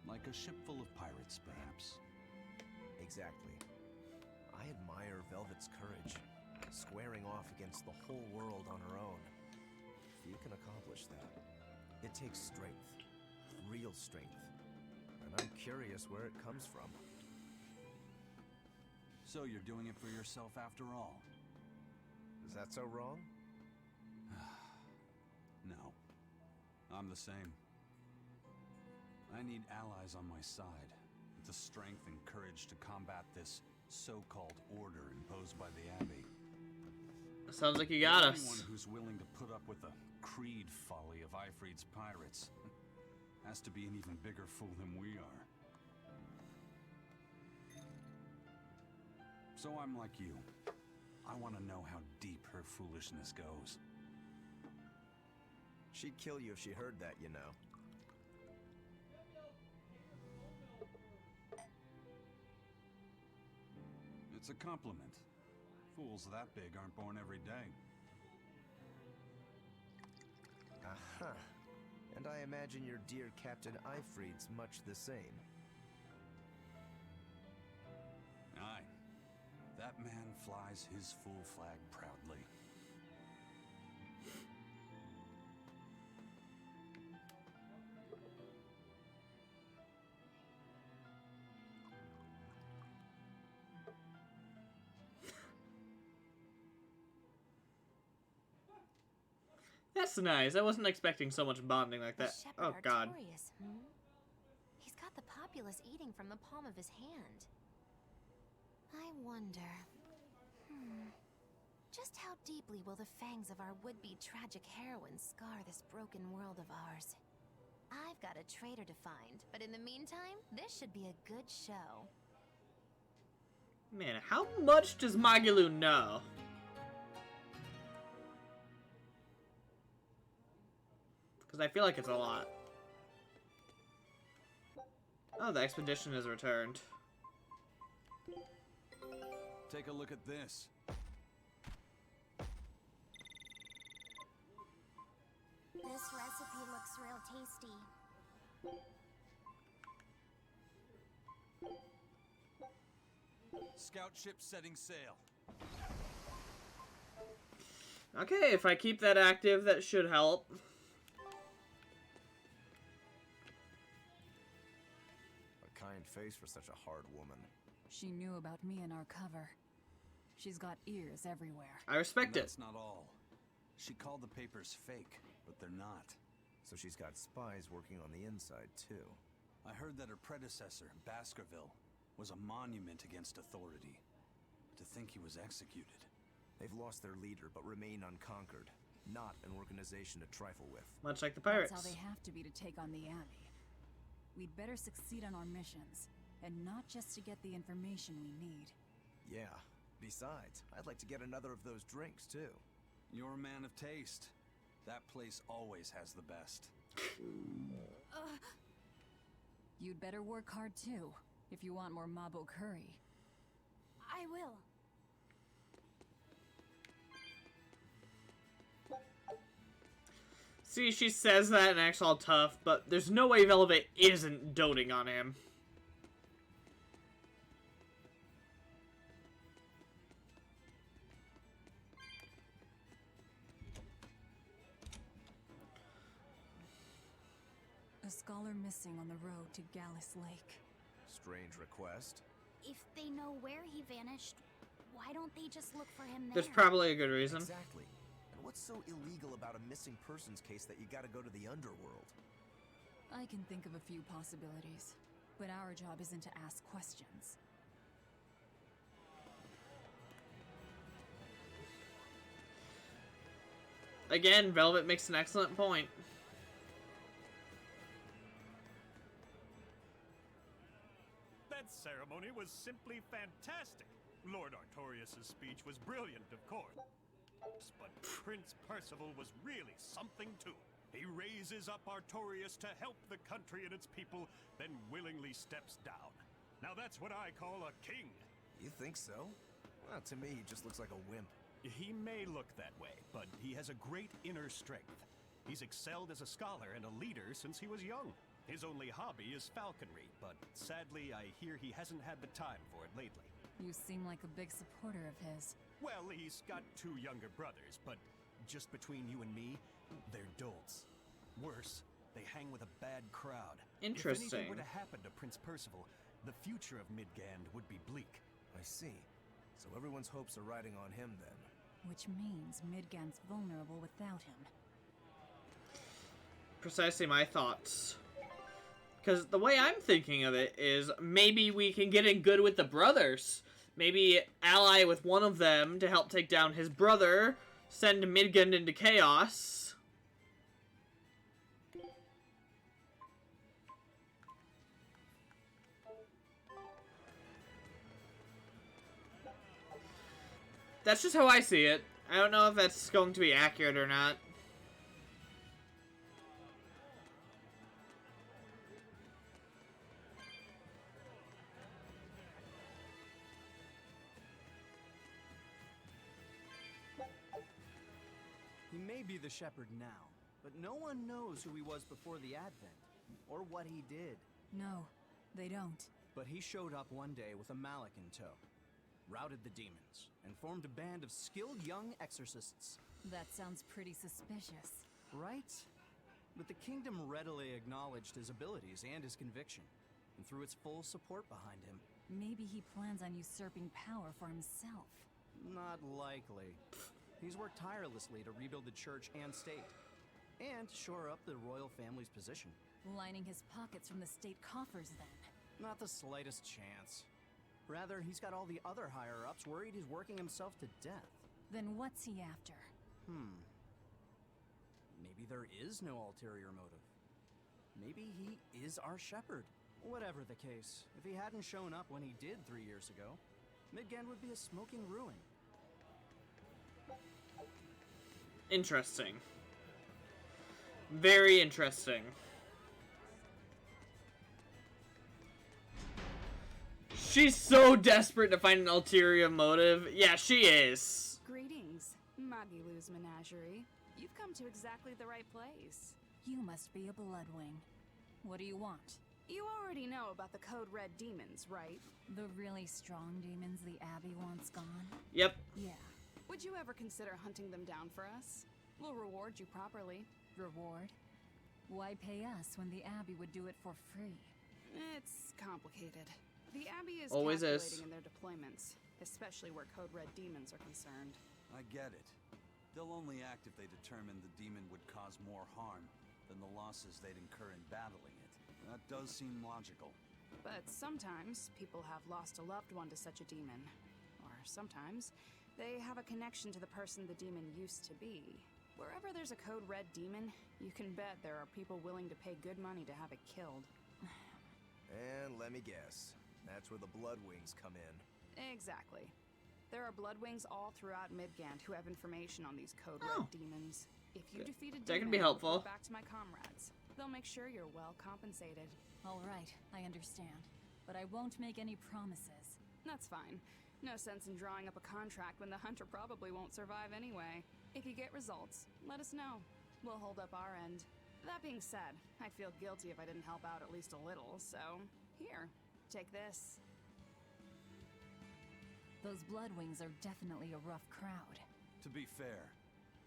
Like a ship full of pirates, perhaps. Exactly. I admire Velvet's courage, squaring off against the whole world on her own. If you can accomplish that, it takes strength, real strength, and I'm curious where it comes from. So you're doing it for yourself after all? Is that so wrong? No. I'm the same. I need allies on my side, with the strength and courage to combat this so-called order imposed by the Abbey. Sounds like you got us. Anyone who's willing to put up with the creed folly of Ifreed's pirates has to be an even bigger fool than we are. So I'm like you. I want to know how deep her foolishness goes. She'd kill you if she heard that, you know. It's a compliment. Fools that big aren't born every day. Aha. And I imagine your dear Captain Ifreed's much the same. Aye. That man flies his full flag proudly. That's nice. I wasn't expecting so much bonding like that. Oh god. Artorias, He's got the populace eating from the palm of his hand. I wonder... Just how deeply will the fangs of our would-be tragic heroine scar this broken world of ours? I've got a traitor to find, but in the meantime, this should be a good show. Man, how much does Magilou know? Because I feel like it's a lot. Oh, the expedition has returned. Take a look at this. This recipe looks real tasty. Scout ship setting sail. Okay, if I keep that active, that should help. A kind face for such a hard woman. She knew about me and our cover. She's got ears everywhere. I respect it. That's not all. She called the papers fake, but they're not. So she's got spies working on the inside, too. I heard that her predecessor, Baskerville, was a monument against authority. To think he was executed. They've lost their leader, but remain unconquered. Not an organization to trifle with. Much like the pirates. That's how they have to be to take on the Abbey. We'd better succeed on our missions, and not just to get the information we need. Yeah. Besides, I'd like to get another of those drinks, too. You're a man of taste. That place always has the best. You'd better work hard too, if you want more Mabo curry. I will. See, she says that and acts all tough, but there's no way Velvet isn't doting on him. A scholar missing on the road to Gallus Lake. Strange request. If they know where he vanished, why don't they just look for him there? There's probably a good reason. Exactly. And what's so illegal about a missing persons case that you gotta go to the underworld? I can think of a few possibilities, but our job isn't to ask questions. Again, Velvet makes an excellent point. That ceremony was simply fantastic. Lord Artorias' speech was brilliant, of course. But Prince Percival was really something too. He raises up Artorias to help the country and its people, then willingly steps down. Now that's what I call a king. You think so? Well, to me, he just looks like a wimp. He may look that way, but he has a great inner strength. He's excelled as a scholar and a leader since he was young. His only hobby is falconry, but sadly I hear he hasn't had the time for it lately. You seem like a big supporter of his. Well, he's got 2 younger brothers, but just between you and me, they're dolts. Worse, they hang with a bad crowd. Interesting. If anything were to happen to Prince Percival, the future of Midgand would be bleak. I see. So everyone's hopes are riding on him then. Which means Midgand's vulnerable without him. Precisely my thoughts. Because the way I'm thinking of it is maybe we can get in good with the brothers. Maybe ally with one of them to help take down his brother, send Midgand into chaos. That's just how I see it. I don't know if that's going to be accurate or not. He may be the shepherd now, but no one knows who he was before the Advent, or what he did. No, they don't. But he showed up one day with a mallet in tow, routed the demons, and formed a band of skilled young exorcists. That sounds pretty suspicious. Right? But the kingdom readily acknowledged his abilities and his conviction, and threw its full support behind him. Maybe he plans on usurping power for himself. Not likely. He's worked tirelessly to rebuild the church and state, and shore up the royal family's position. Lining his pockets from the state coffers, then. Not the slightest chance. Rather, he's got all the other higher-ups worried he's working himself to death. Then what's he after? Maybe there is no ulterior motive. Maybe he is our shepherd. Whatever the case, if he hadn't shown up when he did 3 years ago, Midgand would be a smoking ruin. Interesting. Very interesting. She's so desperate to find an ulterior motive. Yeah, she is. Greetings, Magilou's Menagerie. You've come to exactly the right place. You must be a Bloodwing. What do you want? You already know about the Code Red demons, right? The really strong demons the Abbey wants gone? Yep. Yeah. Would you ever consider hunting them down for us? We'll reward you properly. Reward? Why pay us when the Abbey would do it for free? It's complicated. The Abbey is Always calculating in their deployments, especially where Code Red demons are concerned. I get it. They'll only act if they determine the demon would cause more harm than the losses they'd incur in battling it. That does seem logical. But sometimes people have lost a loved one to such a demon. Or sometimes they have a connection to the person the demon used to be. Wherever there's a Code Red demon, you can bet there are people willing to pay good money to have it killed. And let me guess, that's where the Bloodwings come in. Exactly. There are Bloodwings all throughout Midgand who have information on these Code Red demons. If you defeat a demon, That can be helpful. report back to my comrades. They'll make sure you're well compensated. All right, I understand. But I won't make any promises. That's fine. No sense in drawing up a contract when the hunter probably won't survive anyway. If you get results, let us know. We'll hold up our end. That being said, I'd feel guilty if I didn't help out at least a little, so here, take this. Those Bloodwings are definitely a rough crowd. To be fair,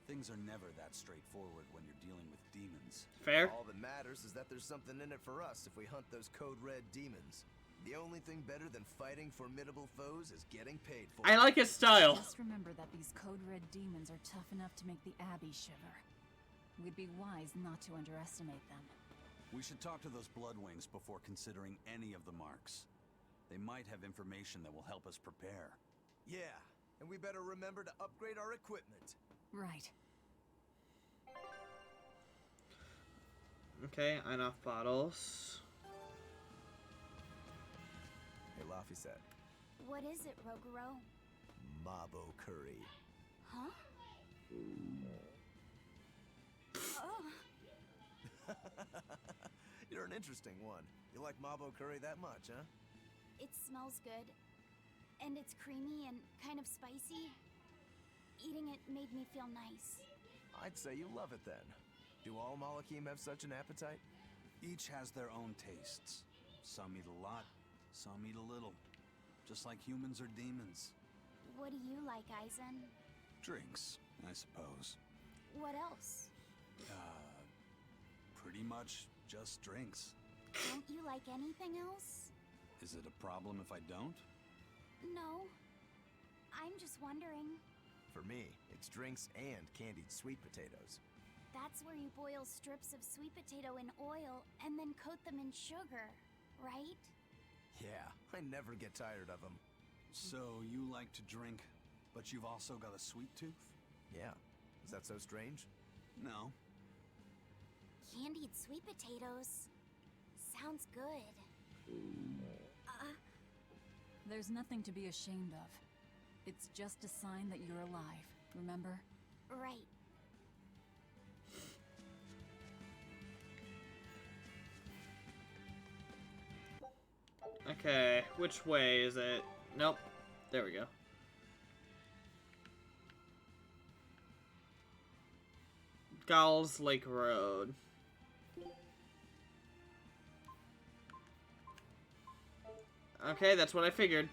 things are never that straightforward when you're dealing with demons. Fair. All that matters is that there's something in it for us if we hunt those Code Red demons. The only thing better than fighting formidable foes is getting paid for it. I like his style. Just remember that these Code Red demons are tough enough to make the Abbey shiver. We'd be wise not to underestimate them. We should talk to those Bloodwings before considering any of the marks. They might have information that will help us prepare. Yeah, and we better remember to upgrade our equipment. Right. Okay, enough bottles. Hey, Laphicet. What is it, Roguro? Mabo curry. Huh? Oh. You're an interesting one. You like Mabo curry that much, huh? It smells good. And it's creamy and kind of spicy. Eating it made me feel nice. I'd say you love it then. Do all Malachim have such an appetite? Each has their own tastes. Some eat a lot, some eat a little. Just like humans or demons. What do you like, Eisen? Drinks, I suppose. What else? Pretty much just drinks. Don't you like anything else? Is it a problem if I don't? No. I'm just wondering. For me, it's drinks and candied sweet potatoes. That's where you boil strips of sweet potato in oil and then coat them in sugar, right? Yeah, I never get tired of them. So you like to drink, but you've also got a sweet tooth? Yeah. Is that so strange? No. Candied sweet potatoes. Sounds good. There's nothing to be ashamed of. It's just a sign that you're alive, remember? Right. Okay, which way is it? Nope. There we go. Gall's Lake Road. Okay, that's what I figured.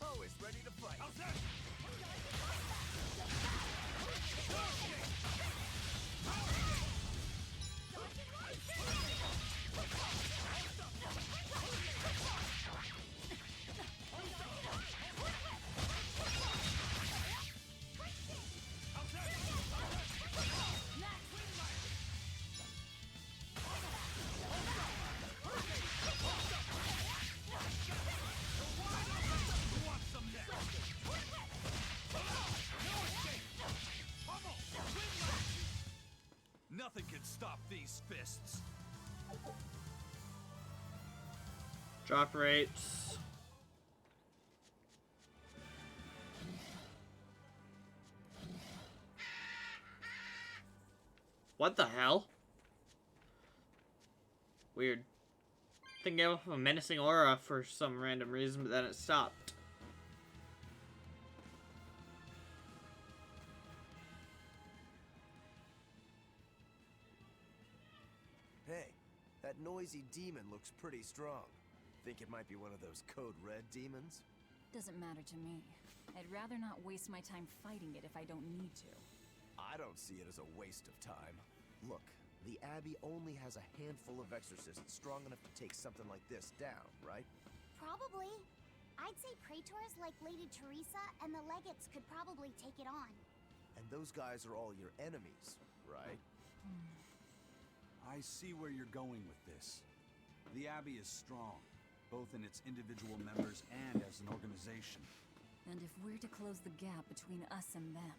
Always ready to fight. Nothing can stop these fists. Drop rates. What the hell? Weird. Thing gave off a menacing aura for some random reason, but then it stopped. Hey, that noisy demon looks pretty strong. Think it might be one of those Code Red demons? Doesn't matter to me. I'd rather not waste my time fighting it if I don't need to. I don't see it as a waste of time. Look, the Abbey only has a handful of exorcists strong enough to take something like this down, right? Probably. I'd say praetors like Lady Teresa and the legates could probably take it on. And those guys are all your enemies, right? I see where you're going with this. The Abbey is strong, both in its individual members and as an organization. And if we're to close the gap between us and them,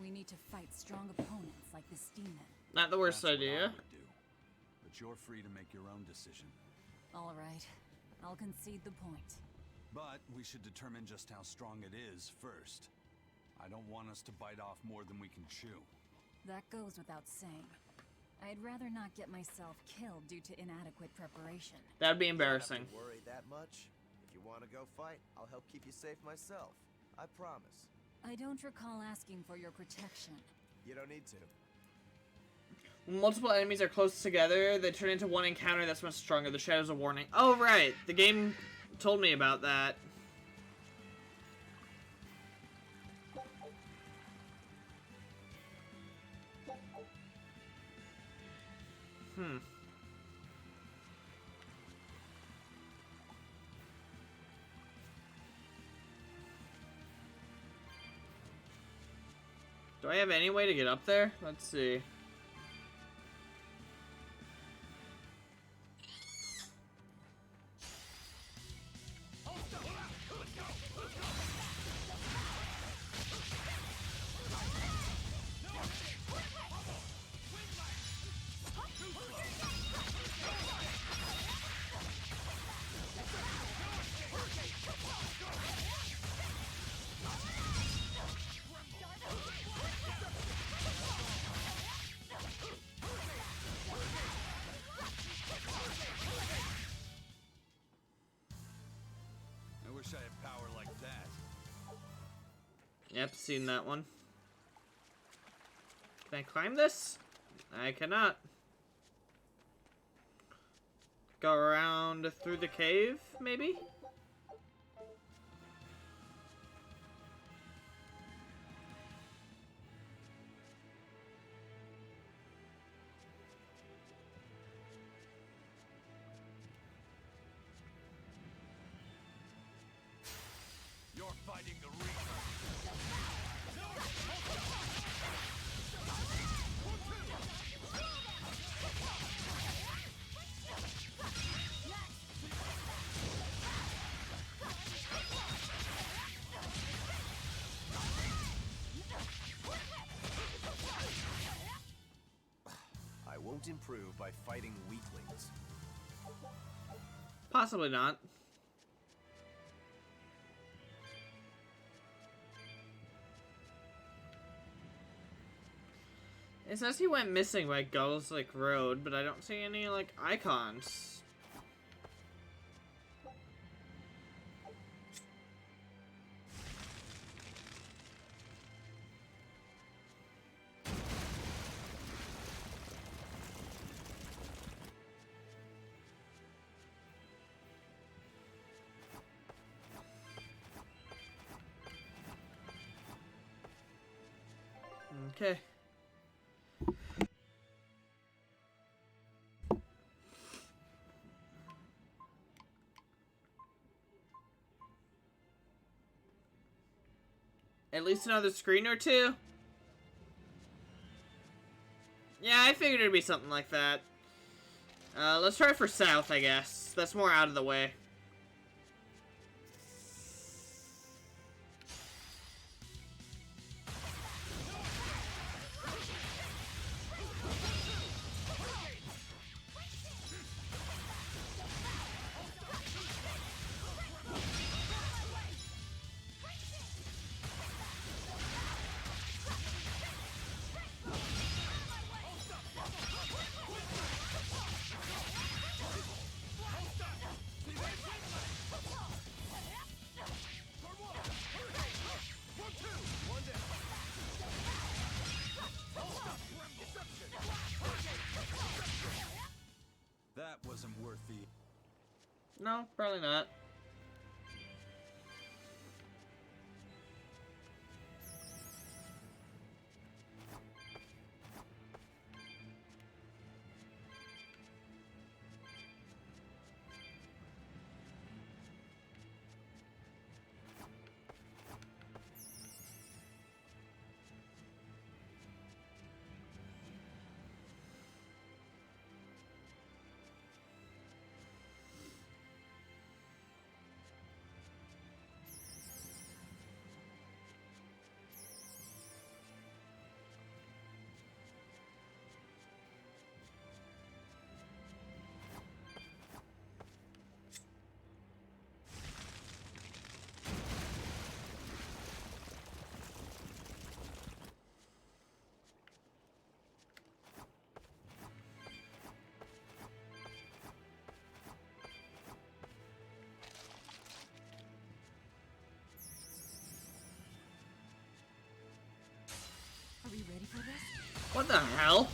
we need to fight strong opponents like this demon. Not the worst That's what idea. I would do. But you're free to make your own decision. All right, I'll concede the point. But we should determine just how strong it is first. I don't want us to bite off more than we can chew. That goes without saying. I'd rather not get myself killed due to inadequate preparation. That'd be embarrassing. You don't have to worry that much. If you want to go fight, I'll help keep you safe myself. I promise. I don't recall asking for your protection. You don't need to. When multiple enemies are close together, they turn into one encounter that's much stronger. The Shadows of Warning. Oh, right. The game told me about that. Do I have any way to get up there? Let's see. Yep, seen that one. Can I climb this? I cannot. Go around through the cave, maybe? You're fighting the Reaper. I won't improve by fighting weaklings. Possibly not. It says he went missing by Gullslick Road, but I don't see any, like, icons. Okay. At least another screen or two? Yeah, I figured it'd be something like that. Let's try for south, I guess. That's more out of the way. That wasn't worth the... No, probably not. Are we ready for this? What the hell?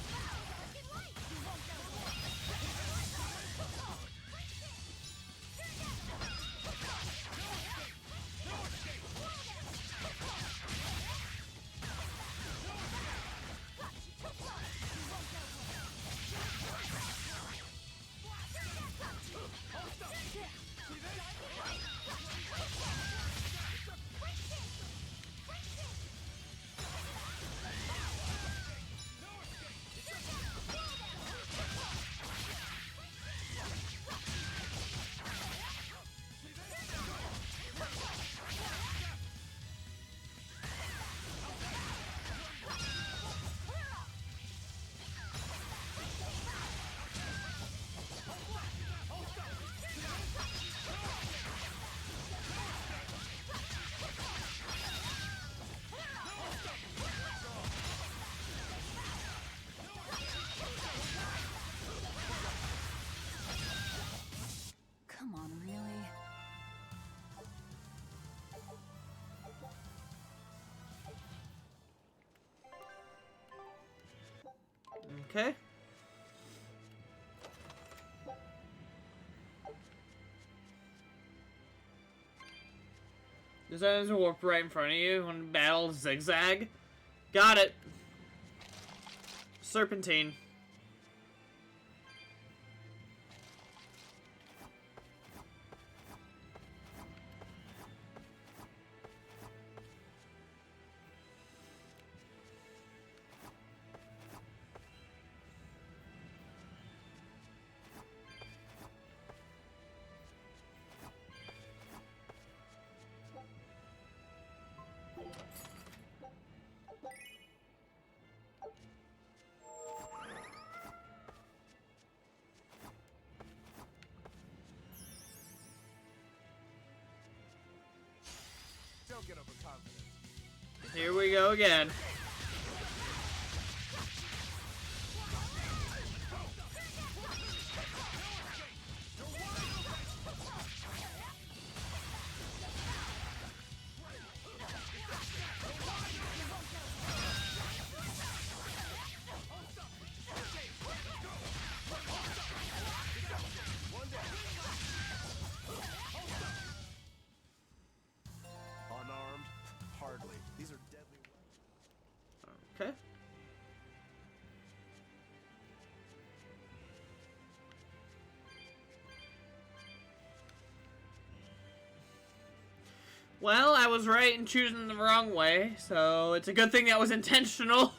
Okay. Does that warp right in front of you when battle zigzag? Got it. Serpentine. Don't get overconfident. Here we go again. Unarmed? Hardly. These are deadly weapons. Okay. Well, I was right in choosing the wrong way, so it's a good thing that was intentional.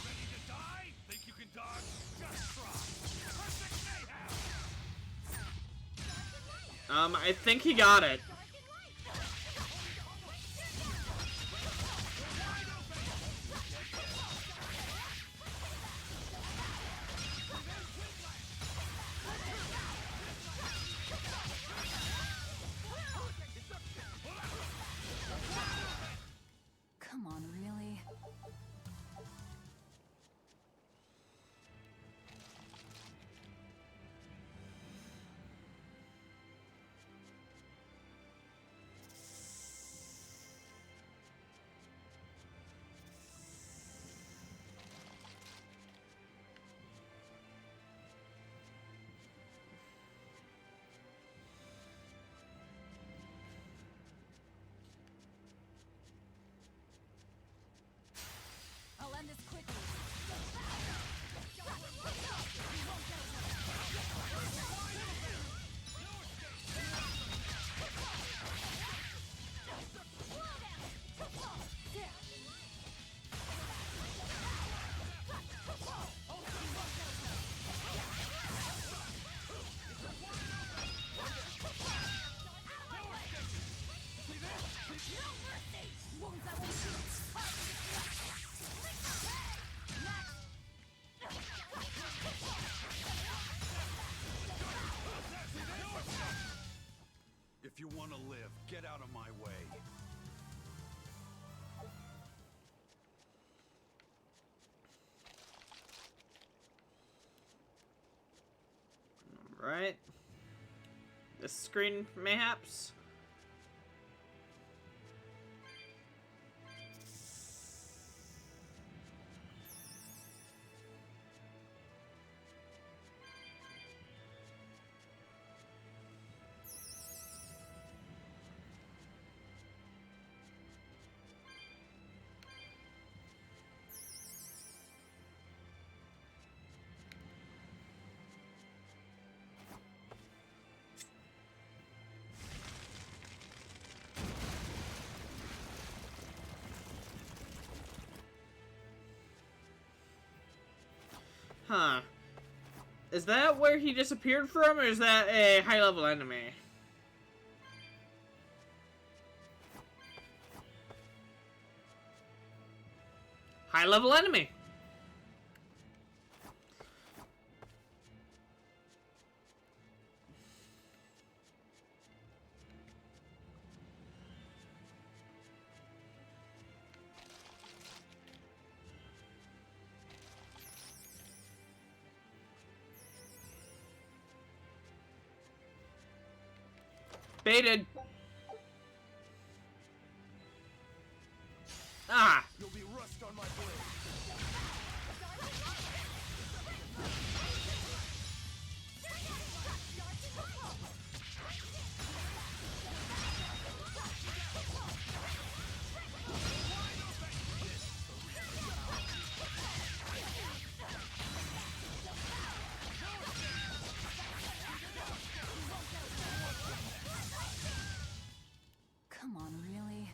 Ready to die? Think you can dodge? Just try. Perfect mayhem! I think he got it. Come on, really? I'll end this quickly. If you want to live, get out of my way. Right. This screen, mayhaps. Huh. Is that where he disappeared from, or is that a high-level enemy? High-level enemy! Baited. Ah! You'll be rust on my blade. Come on, really?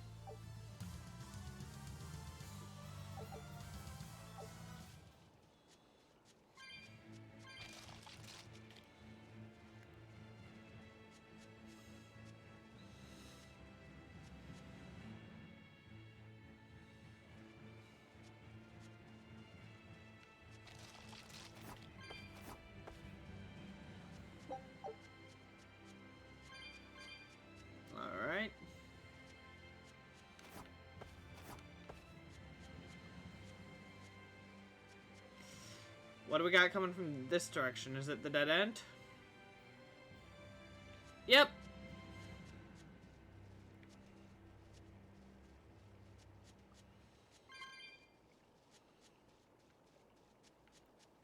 Alright. What do we got coming from this direction? Is it the dead end? Yep.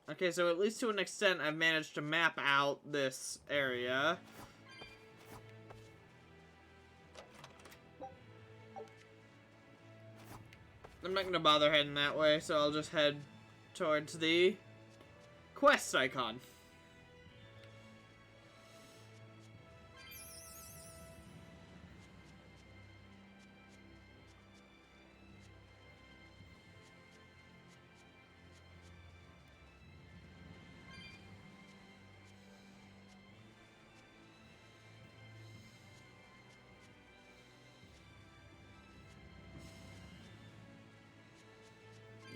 Okay, so at least to an extent, I've managed to map out this area. I'm not gonna bother heading that way, so I'll just head towards the quest icon.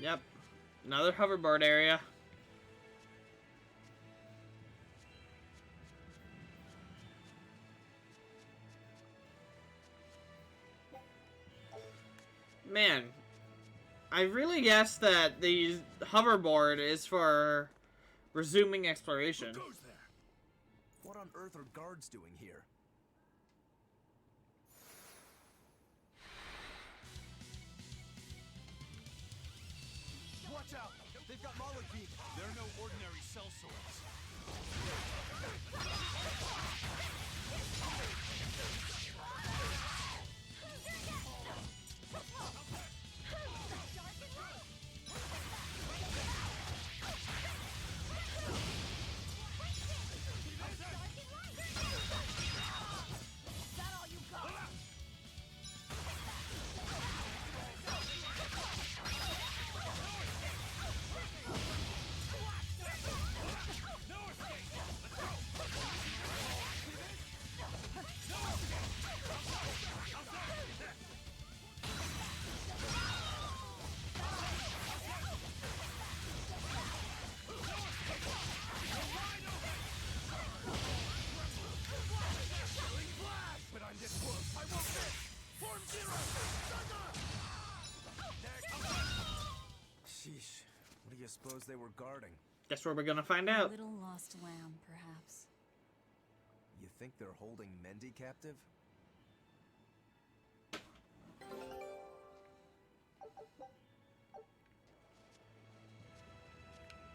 Yep. Another hoverboard area. Man, I really guess that the hoverboard is for resuming exploration. Who goes there? What on earth are guards doing here? Watch out! They've got Molotov. They're no ordinary sellswords. Sheesh. What do you suppose they were guarding? Guess where we're gonna find A out. little lost lamb, perhaps. You think they're holding Mendy captive?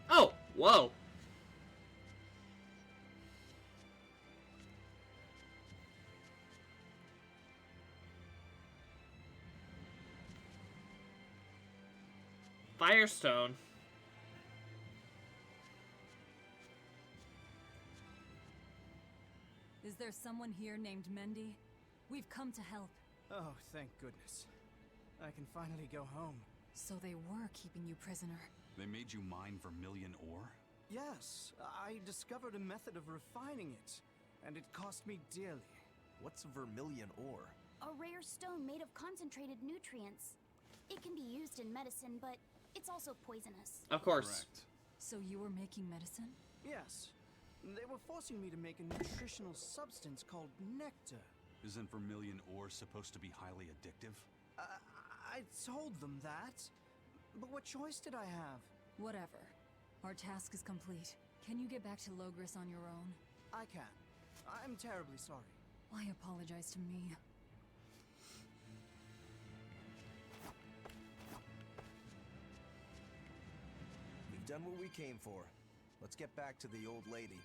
Oh, whoa. Firestone. Is there someone here named Mendy? We've come to help. Oh, thank goodness. I can finally go home. So they were keeping you prisoner. They made you mine vermilion ore? Yes, I discovered a method of refining it, and it cost me dearly. What's vermilion ore? A rare stone made of concentrated nutrients. It can be used in medicine, but it's also poisonous. Of course. Correct. So you were making medicine? Yes. They were forcing me to make a nutritional substance called nectar. Isn't vermilion ore supposed to be highly addictive? I told them that. But what choice did I have? Whatever. Our task is complete. Can you get back to Logris on your own? I can. I'm terribly sorry. Why apologize to me? We've done what we came for. Let's get back to the old lady.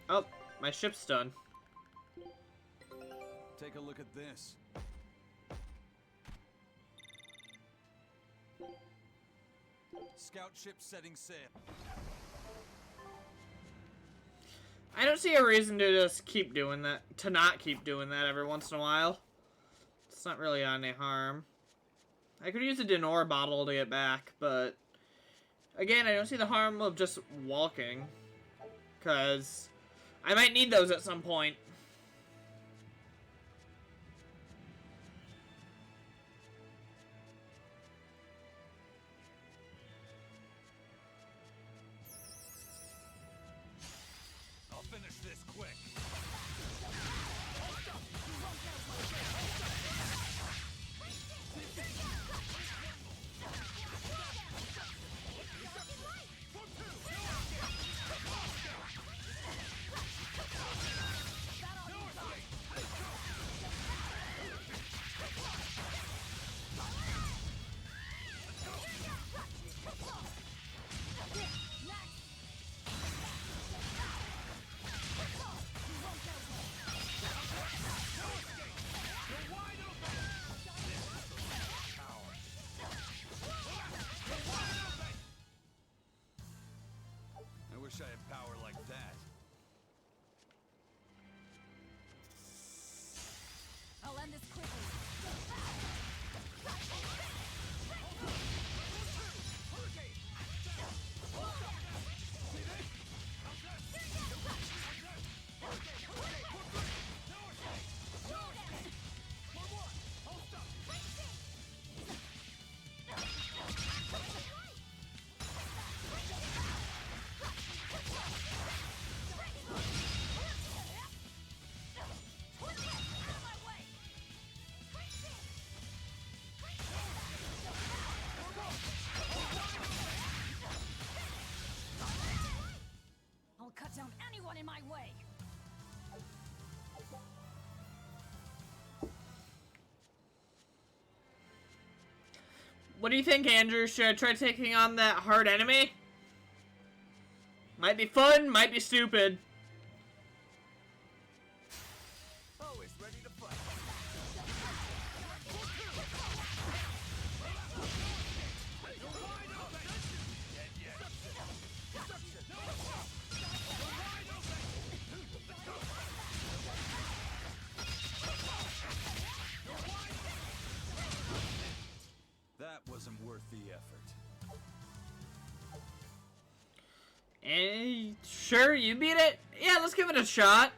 Oh, my ship's done. Take a look at this. Scout ship setting sail. I don't see a reason to just keep doing that, to not keep doing that every once in a while. It's not really on any harm. I could use a Denora bottle to get back, but again, I don't see the harm of just walking, because I might need those at some point. I'll finish this quick. I wish I had power like that. I'll end this quickly. I'll cut down anyone in my way. What do you think, Andrew? Should I try taking on that hard enemy? Might be fun, might be stupid. Always ready to fight. That wasn't worth the effort. Sure, you beat it? Yeah, let's give it a shot.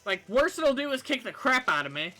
Like, worst it'll do is kick the crap out of me.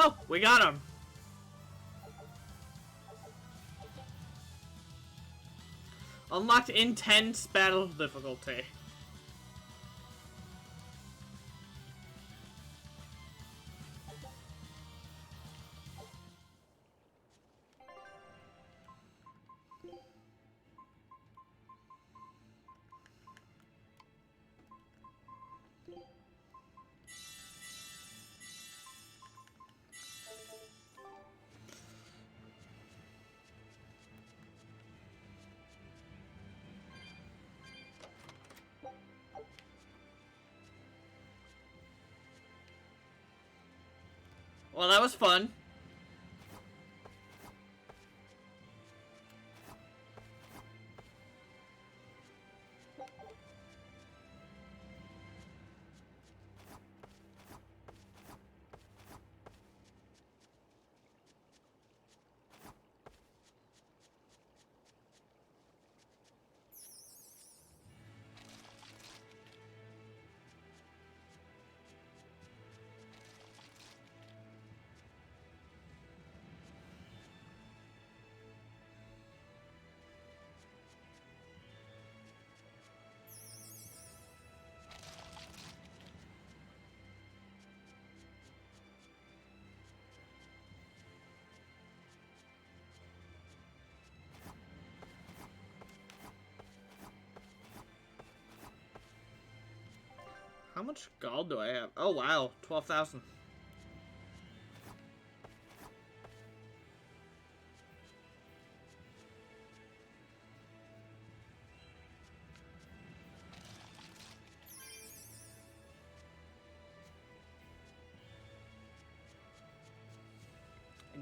Oh, we got him. Unlocked intense battle difficulty. Well, that was fun. How much gold do I have? Oh, wow. 12,000.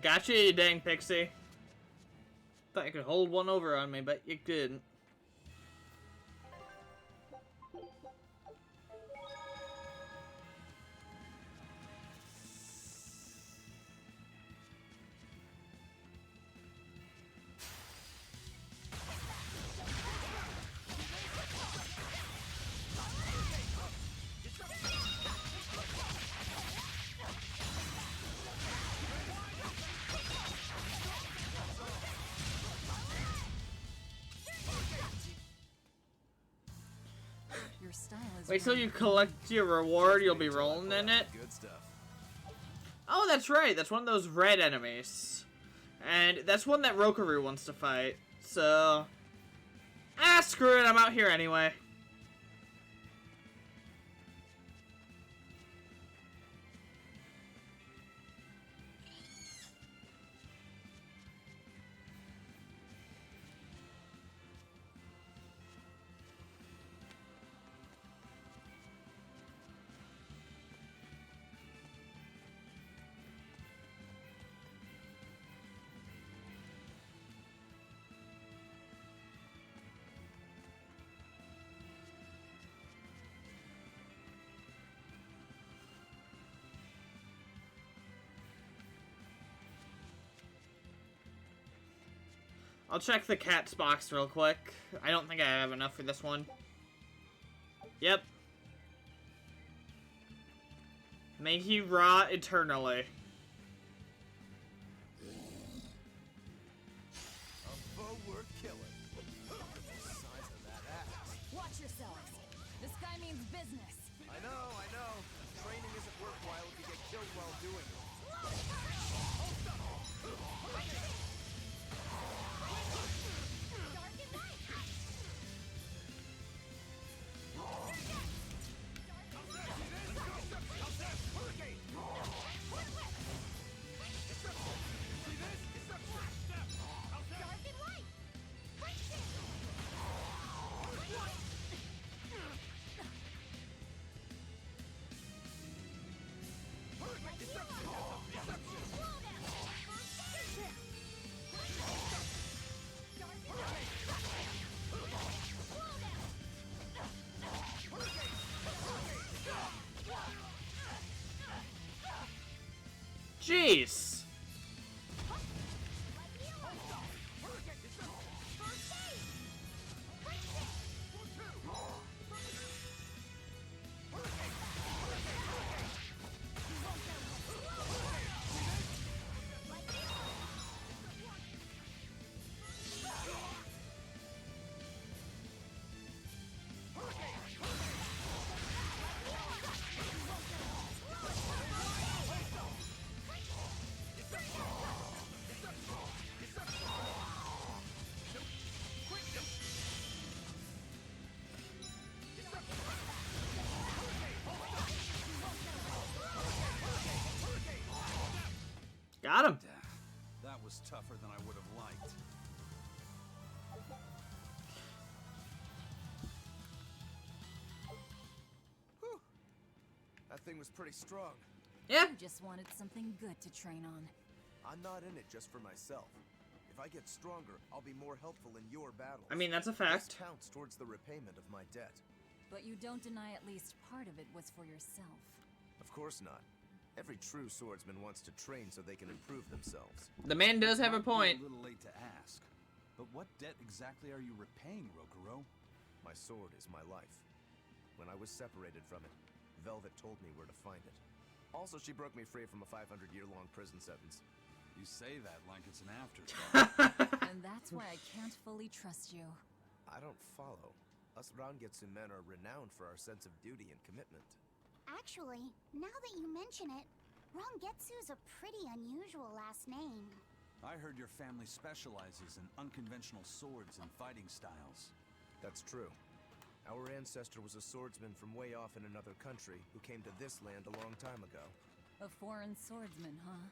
Gotcha, you dang pixie. Thought you could hold one over on me, but you couldn't. Wait till you collect your reward, you'll be rolling in it. Good stuff. Oh, that's right. That's one of those red enemies. And that's one that Rokaru wants to fight. So... ah, screw it. I'm out here anyway. I'll check the cat's box real quick. I don't think I have enough for this one. Yep. May he rot eternally. A foe worth killing. The size of that axe. Watch yourselves. This guy means business. I know. Training isn't worthwhile if you get killed while doing it. Jeez. thing was pretty strong. Yeah. You just wanted something good to train on. I'm not in it just for myself. If I get stronger, I'll be more helpful in your battles. I mean, that's a fact. This counts towards the repayment of my debt. But you don't deny at least part of it was for yourself. Of course not. Every true swordsman wants to train so they can improve themselves. The man does have a point. A little late to ask, but what debt exactly are you repaying, Rokuro? My sword is my life. When I was separated from it, Velvet told me where to find it. Also, she broke me free from a 500-year-long prison sentence. You say that like it's an afterthought. And that's why I can't fully trust you. I don't follow. Us Rangetsu men are renowned for our sense of duty and commitment. Actually, now that you mention it, Rangetsu's a pretty unusual last name. I heard your family specializes in unconventional swords and fighting styles. That's true. Our ancestor was a swordsman from way off in another country who came to this land a long time ago. A foreign swordsman, huh?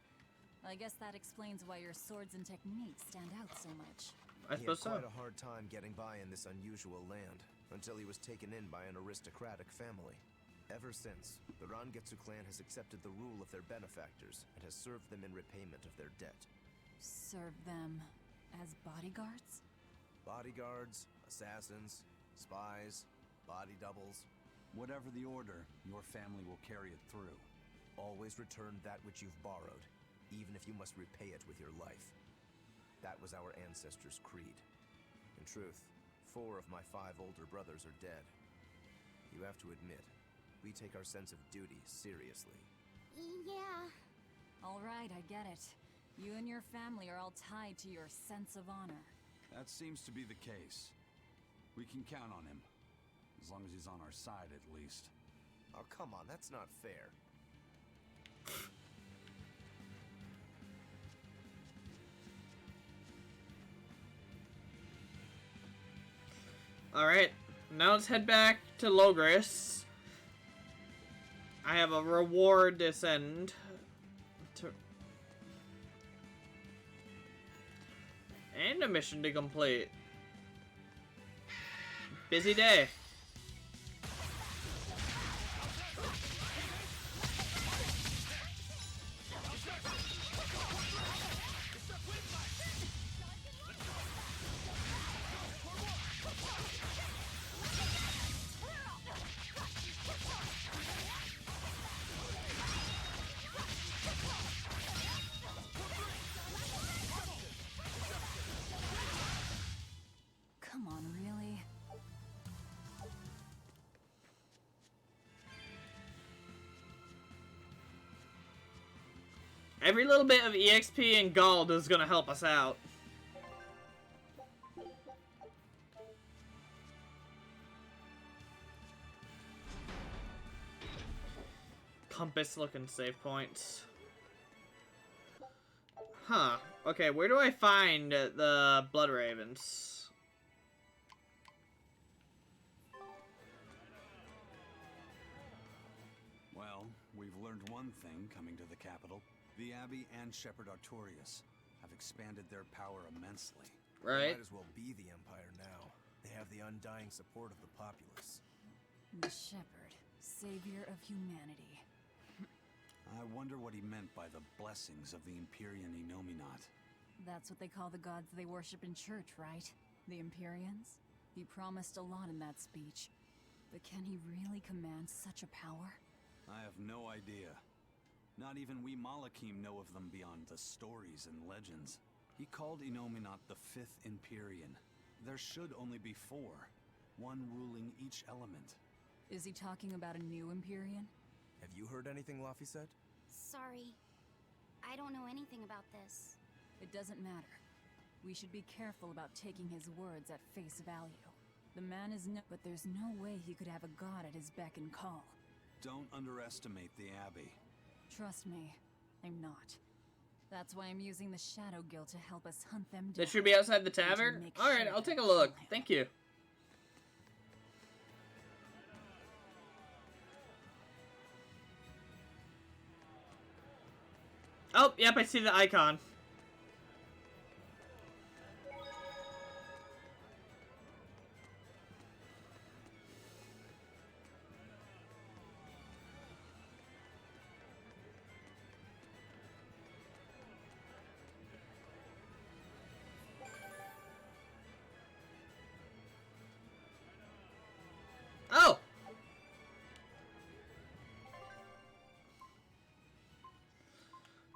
I guess that explains why your swords and techniques stand out so much. I suppose so. He had quite a hard time getting by in this unusual land, until he was taken in by an aristocratic family. Ever since, the Rangetsu clan has accepted the rule of their benefactors and has served them in repayment of their debt. Serve them as bodyguards? Bodyguards, assassins, spies, body doubles. Whatever the order, your family will carry it through. Always return that which you've borrowed, even if you must repay it with your life. That was our ancestors' creed. In truth, 4 of my 5 older brothers are dead. You have to admit, we take our sense of duty seriously. Yeah. All right, I get it. You and your family are all tied to your sense of honor. That seems to be the case. We can count on him. As long as he's on our side, at least. Oh, come on, that's not fair. Alright, now let's head back to Logris. I have a reward to send. And a mission to complete. Busy day. Come on, really? Every little bit of EXP and gold is gonna help us out. Compass looking save points. Huh. Okay, where do I find the Blood Ravens? Well, we've learned one thing coming to the capital. The Abbey and Shepherd Artorias have expanded their power immensely. Right. They might as well be the Empire now. They have the undying support of the populace. The Shepherd, savior of humanity. I wonder what he meant by the blessings of the Empyrean Inominat. That's what they call the gods they worship in church, right? The Empyreans? He promised a lot in that speech. But can he really command such a power? I have no idea. Not even we Malakim know of them beyond the stories and legends. He called Inominat the 5th Empyrean. There should only be 4, one ruling each element. Is he talking about a new Empyrean? Have you heard anything Laffy said? Sorry. I don't know anything about this. It doesn't matter. We should be careful about taking his words at face value. The man is but there's no way he could have a god at his beck and call. Don't underestimate the Abbey. Trust me, I'm not. That's why I'm using the Shadow Guild to help us hunt them down. That should be outside the tavern? Alright, I'll take a look. Thank you. Oh, yep, I see the icon.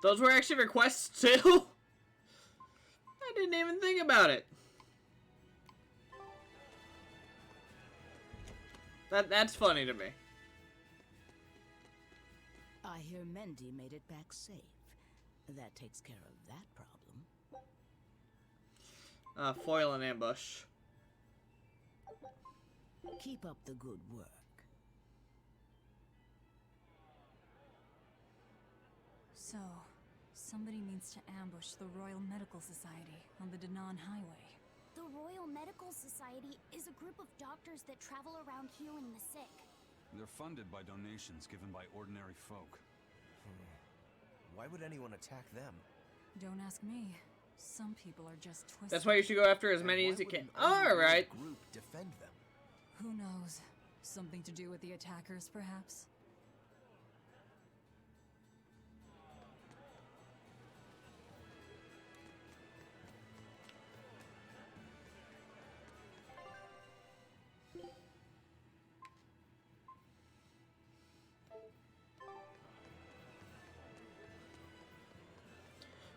Those were actually requests too? I didn't even think about it. That's funny to me. I hear Mendy made it back safe. That takes care of that problem. Foil and ambush. Keep up the good work. So, somebody needs to ambush the Royal Medical Society on the Danan Highway. The Royal Medical Society is a group of doctors that travel around healing the sick. They're funded by donations given by ordinary folk. Why would anyone attack them? Don't ask me. Some people are just twisted. That's why you should go after as many as you can. Alright. Group defend them. Who knows? Something to do with the attackers, perhaps?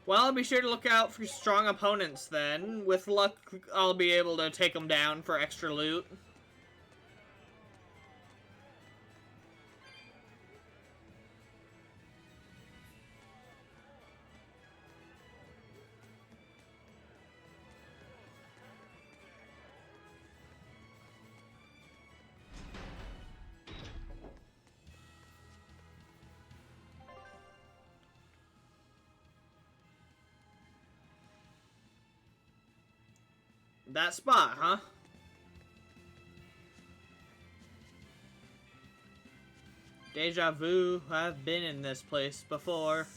Well, I'll be sure to look out for strong opponents then. With luck, I'll be able to take them down for extra loot. That spot, huh? Deja vu, I've been in this place before.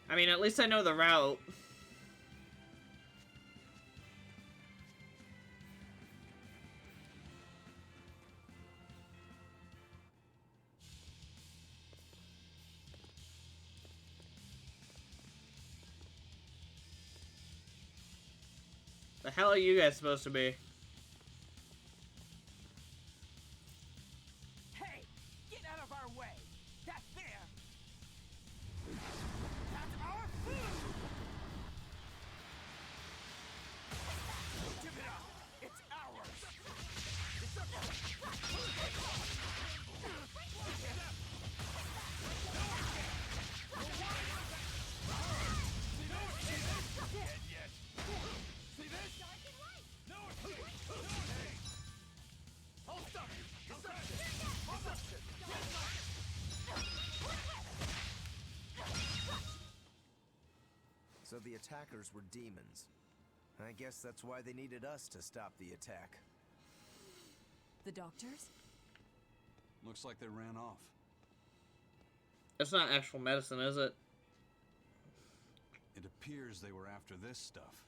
I mean, at least I know the route. The hell are you guys supposed to be? Hey, get out of our way. That's there. That's our food. Give it up. It's ours. So the attackers were demons. I guess that's why they needed us to stop the attack. The doctors? Looks like they ran off. It's not actual medicine, is it? It appears they were after this stuff.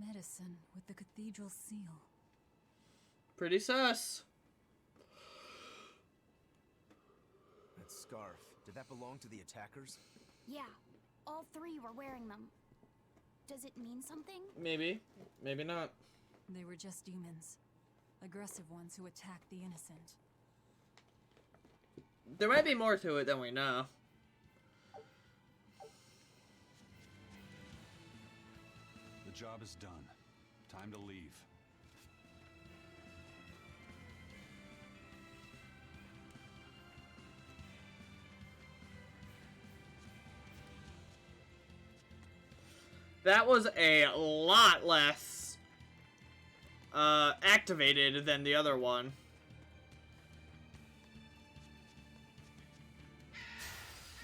Medicine with the cathedral seal. Pretty sus. That scarf, did that belong to the attackers? Yeah, all three were wearing them. Does it mean something? Maybe. Maybe not. They were just demons. Aggressive ones who attacked the innocent. There might be more to it than we know. The job is done. Time to leave. That was a lot less activated than the other one.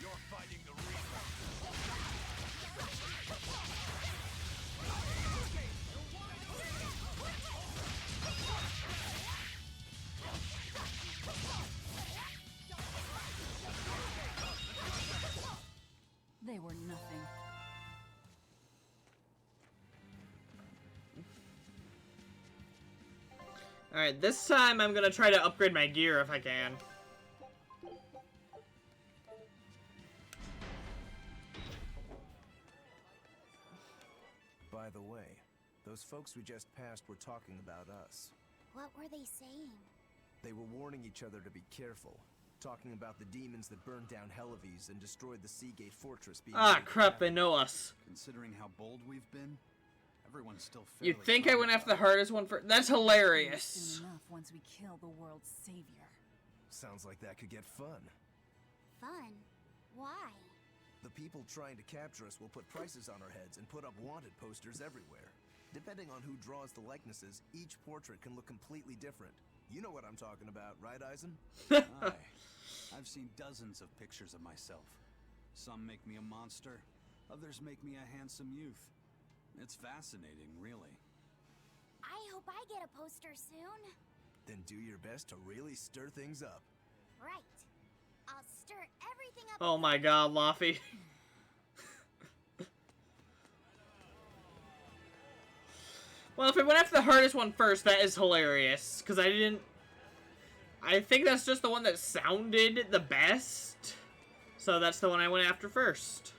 You're fighting the Reaper. They were nothing. Alright, this time I'm gonna try to upgrade my gear if I can. By the way, those folks we just passed were talking about us. What were they saying? They were warning each other to be careful, talking about the demons that burned down Helives and destroyed the Seagate Fortress being Ah, made crap, they habitable. know us. Considering how bold we've been, everyone's still fairly You'd think I calm went after about the hardest one for— That's hilarious. Soon enough once we kill the world's savior. Sounds like that could get fun. Fun? Why? The people trying to capture us will put prices on our heads and put up wanted posters everywhere. Depending on who draws the likenesses, each portrait can look completely different. You know what I'm talking about, right, Eisen? Aye. I've seen dozens of pictures of myself. Some make me a monster, others make me a handsome youth. It's fascinating, really. I hope I get a poster soon. Then do your best to really stir things up. Right. I'll stir everything up. Oh my god, Laffy. Well, if I went after the hardest one first, that is hilarious. Because I think that's just the one that sounded the best. So that's the one I went after first.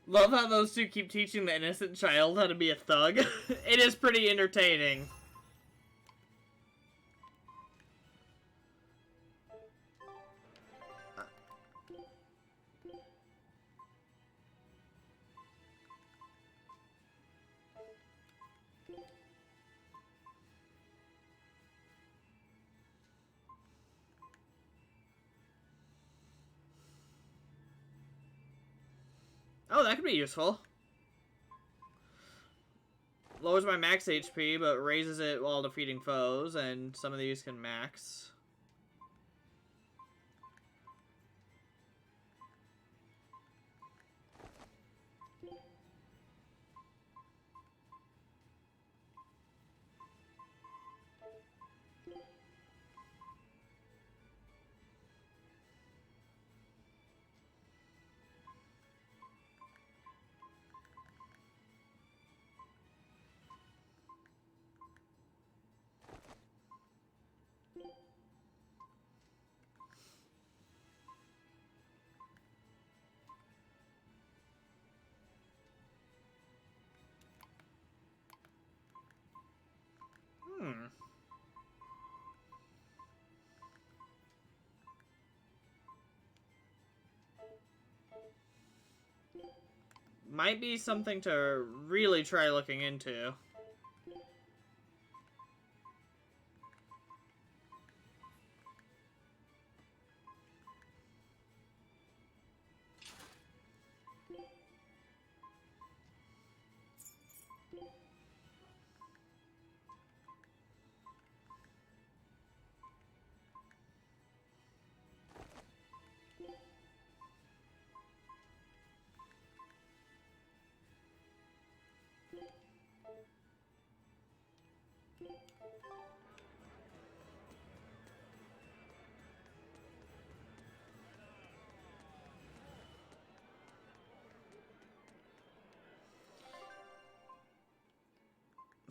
Love how those two keep teaching the innocent child how to be a thug. It is pretty entertaining. Oh, that could be useful. Lowers my max HP, but raises it while defeating foes, and some of these can max. Might be something to really try looking into.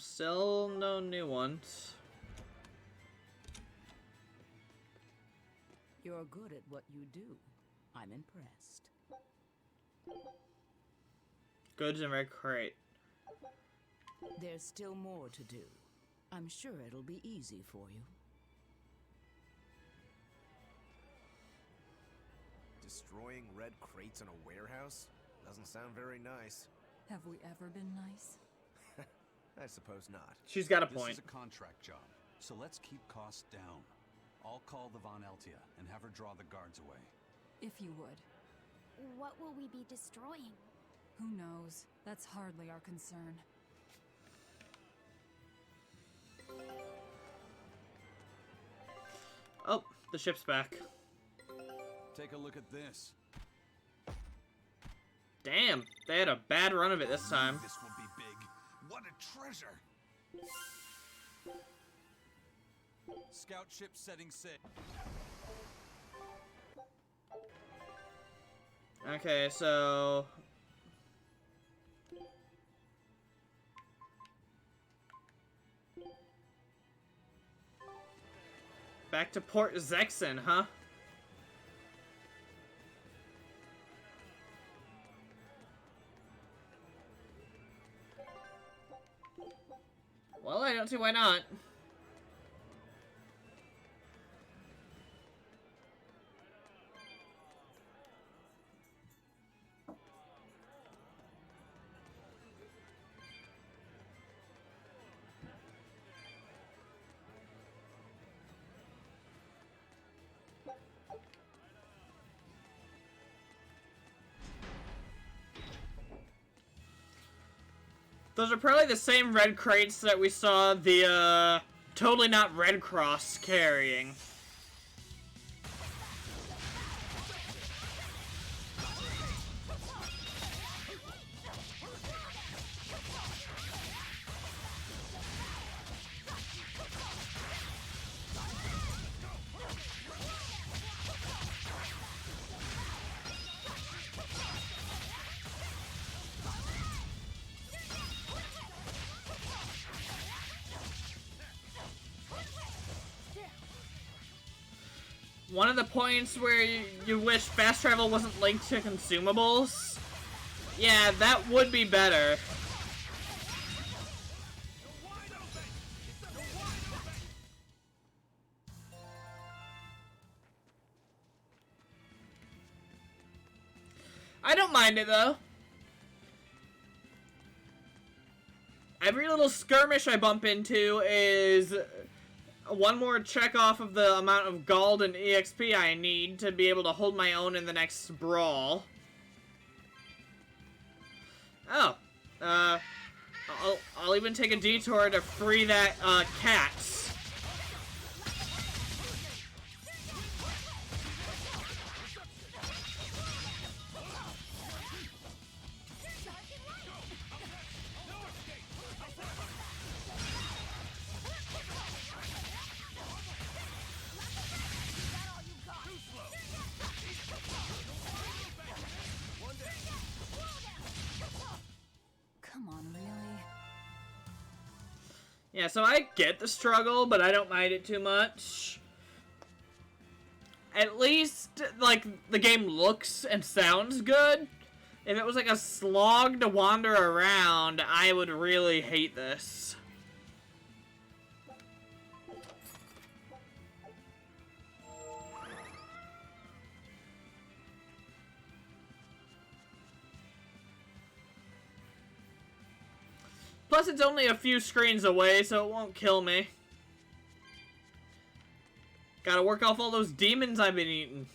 Still no new ones. You're good at what you do. I'm impressed. Goods and red crate. There's still more to do. I'm sure it'll be easy for you. Destroying red crates in a warehouse? Doesn't sound very nice. Have we ever been nice? I suppose not. She's got a point. This is a contract job, so let's keep costs down. I'll call the Von Eltia and have her draw the guards away. If you would. What will we be destroying? Who knows? That's hardly our concern. Oh, the ship's back. Take a look at this. Damn, they had a bad run of it this time. This will be big. What a treasure! Scout ship setting sail. Okay, so... back to Port Zexen, huh? Well, I don't see why not. Those are probably the same red crates that we saw the, totally not Red Cross carrying. One of the points where you wish fast travel wasn't linked to consumables? Yeah, that would be better. I don't mind it, though. Every little skirmish I bump into is one more check off of the amount of gold and EXP I need to be able to hold my own in the next brawl. Oh. I'll even take a detour to free that, cat. Come on, really? Yeah, so I get the struggle, but I don't mind it too much. At least, like, the game looks and sounds good. If it was like a slog to wander around, I would really hate this. Plus, it's only a few screens away, so it won't kill me. Gotta work off all those demons I've been eating.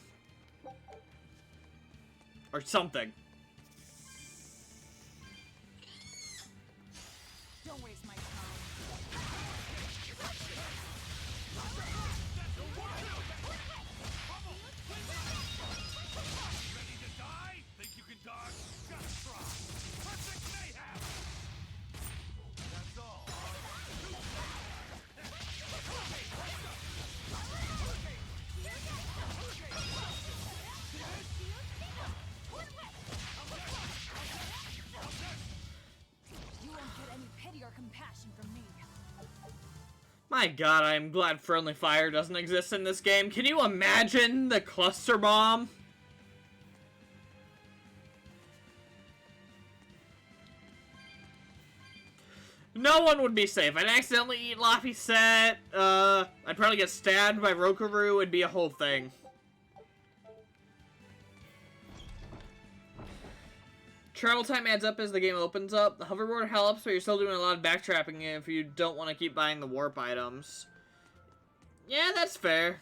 Or something. Don't waste my time. Ready to die? Think you can dodge? Just try. Perfect mayhem! That's all. You won't get any pity or compassion from me. My god, I am glad friendly fire doesn't exist in this game. Can you imagine the cluster bomb? No one would be safe. I'd accidentally eat Laphicet. I'd probably get stabbed by Rokaru. It'd be a whole thing. Travel time adds up as the game opens up. The hoverboard helps, but you're still doing a lot of backtrapping if you don't want to keep buying the warp items. Yeah, that's fair.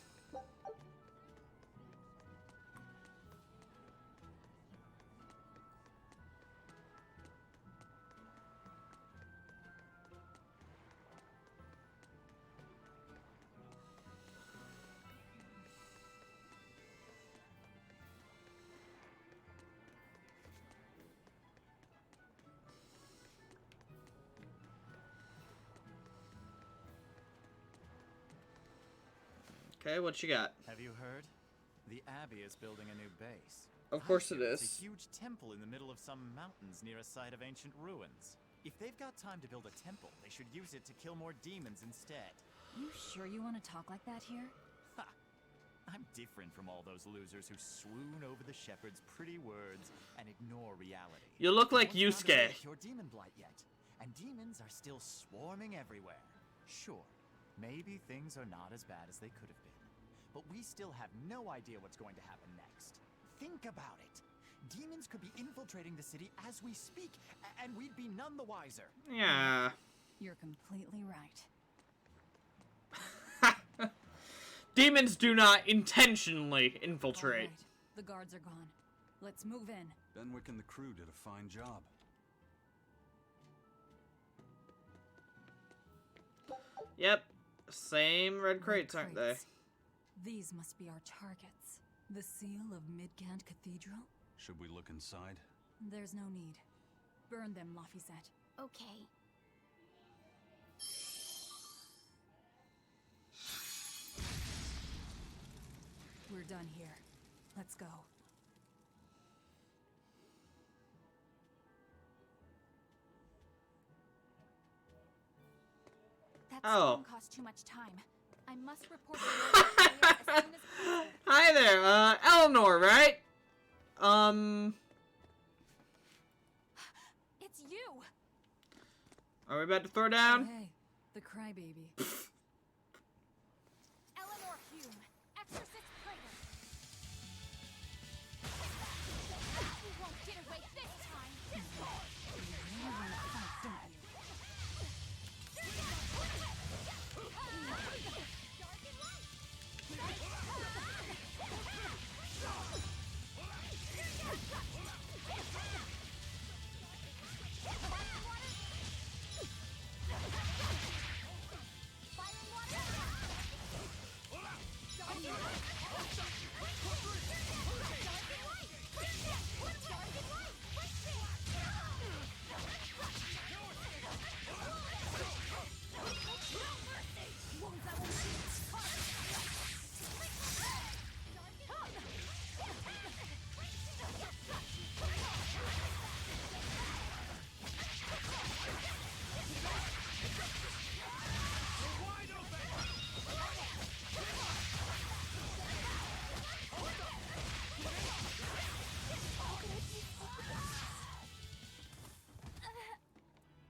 Okay, what you got? Have you heard? The Abbey is building a new base. Of course it It's is. a huge temple in the middle of some mountains near a site of ancient ruins. If they've got time to build a temple, they should use it to kill more demons instead. You sure you want to talk like that here? Ha! I'm different from all those losers who swoon over the shepherd's pretty words and ignore reality. You look like No one's found a way Yusuke. to cure demon blight yet, and demons are still swarming everywhere. Sure, maybe things are not as bad as they could have been, but we still have no idea what's going to happen next. Think about it. Demons could be infiltrating the city as we speak, and we'd be none the wiser. Yeah. You're completely right. Demons do not intentionally infiltrate. All right, the guards are gone. Let's move in. Benwick and the crew did a fine job. Yep. Same red crates, aren't they? These must be our targets. The seal of Midgand Cathedral? Should we look inside? There's no need. Burn them, Laphicet. Okay. We're done here. Let's go. That Oh. storm cost too much time. I must report the Lord Artorias as soon as possible. Hi there, Eleanor, right? It's you! Are we about to throw down? Oh, hey, the crybaby. Eleanor Hume, Exorcist Praetor. You won't get away this time! You really want to fight, don't you?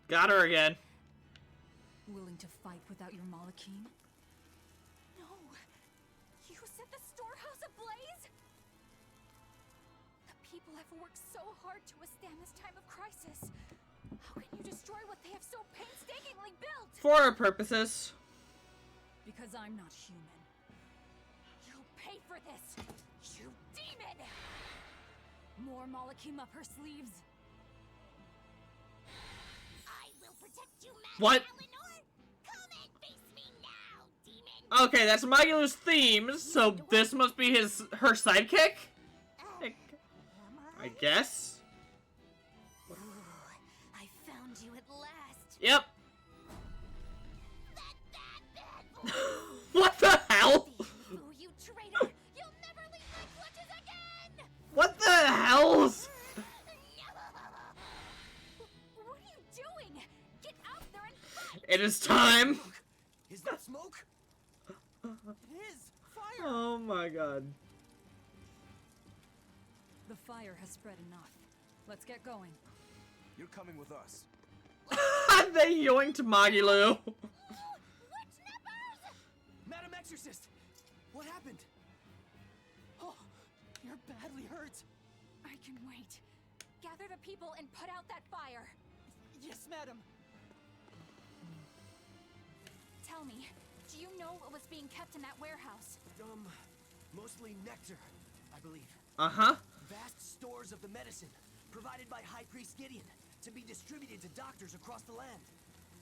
Got her again. Willing to fight without your Malachim? No! You set the storehouse ablaze? The people have worked so hard to withstand this time of crisis. How can you destroy what they have so painstakingly built? For our purposes. Because I'm not human. You'll pay for this, you demon! More Malachim up her sleeves. I will protect you, Madam What? Eleanor. Come and face me now, demon. Okay, that's Magilou's theme, so this must be her sidekick? I guess? I found you at last. Yep. What the hell? Oh, you traitor! You'll never leave my clutches again! What the hell? What are you doing? Get out there and fight! It is time. Is that smoke? It is! Fire! Oh my god. The fire has spread enough. Let's get going. You're coming with us. They yoinked Magilou. Madam Exorcist! What happened? Oh, you're badly hurt. I can wait. Gather the people and put out that fire. Yes, madam. Tell me, do you know what was being kept in that warehouse? Mostly nectar, I believe. Uh-huh. Vast stores of the medicine, provided by High Priest Gideon, to be distributed to doctors across the land.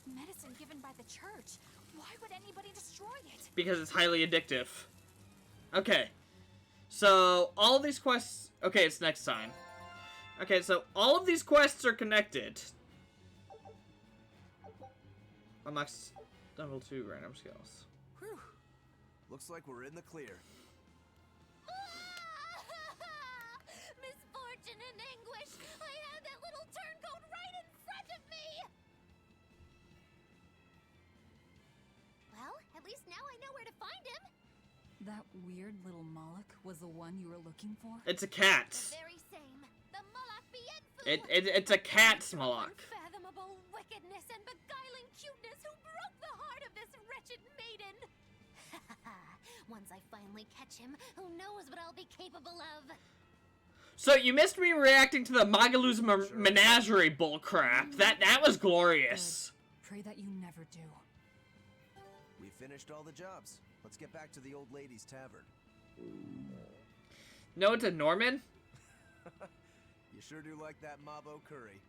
Medicine given by the church. Why would anybody destroy it? Because it's highly addictive. Okay. So, all of these quests... Okay, it's next time. Okay, so all of these quests are connected. Unlocks level 2 random skills. Whew. Looks like we're in the clear. Misfortune and anguish! I had that little turncoat right in front of me! Well, at least now I know where to find him. That weird little Moloch was the one you were looking for? It's a cat. The very same. The Moloch Bienfu! It's a cat's Moloch. Unfathomable wickedness and beguiling cuteness who broke the heart of this wretched maiden! Once I finally catch him, who knows what I'll be capable of? So you missed me reacting to the Magilou's Menagerie bullcrap. That was glorious. Pray that you never do. We finished all the jobs. Let's get back to the old lady's tavern. No, it's a Norman? You sure do like that Mabo curry.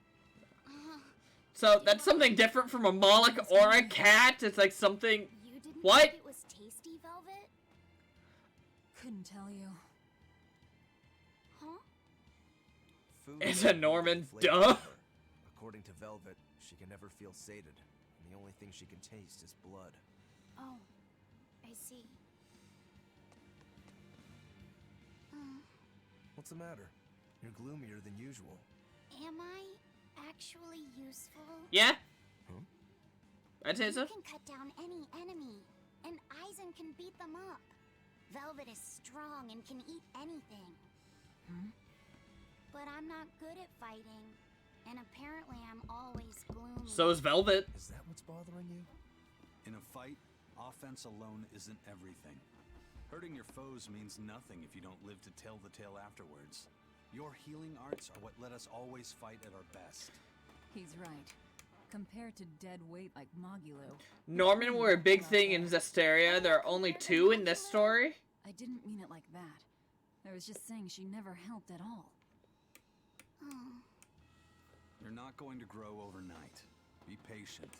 So that's something different from a Moloch or a cat? It's like something... You didn't What? think it was tasty, Velvet? Couldn't tell you. Huh? Food It's is a Norman, flavor. duh. According to Velvet, she can never feel sated, and the only thing she can taste is blood. Oh, I see. What's the matter? You're gloomier than usual. Am I actually useful? Yeah? I'd say so. You can cut down any enemy, and Eisen can beat them up. Velvet is strong and can eat anything. But I'm not good at fighting, and apparently I'm always gloomy. So is Velvet. Is that what's bothering you? In a fight, offense alone isn't everything. Hurting your foes means nothing if you don't live to tell the tale afterwards. Your healing arts are what let us always fight at our best. He's right. Compared to dead weight like Magilou. Norman were a big thing in Zesteria. There are only 2 in this story. I didn't mean it like that. I was just saying she never helped at all. You're not going to grow overnight. Be patient.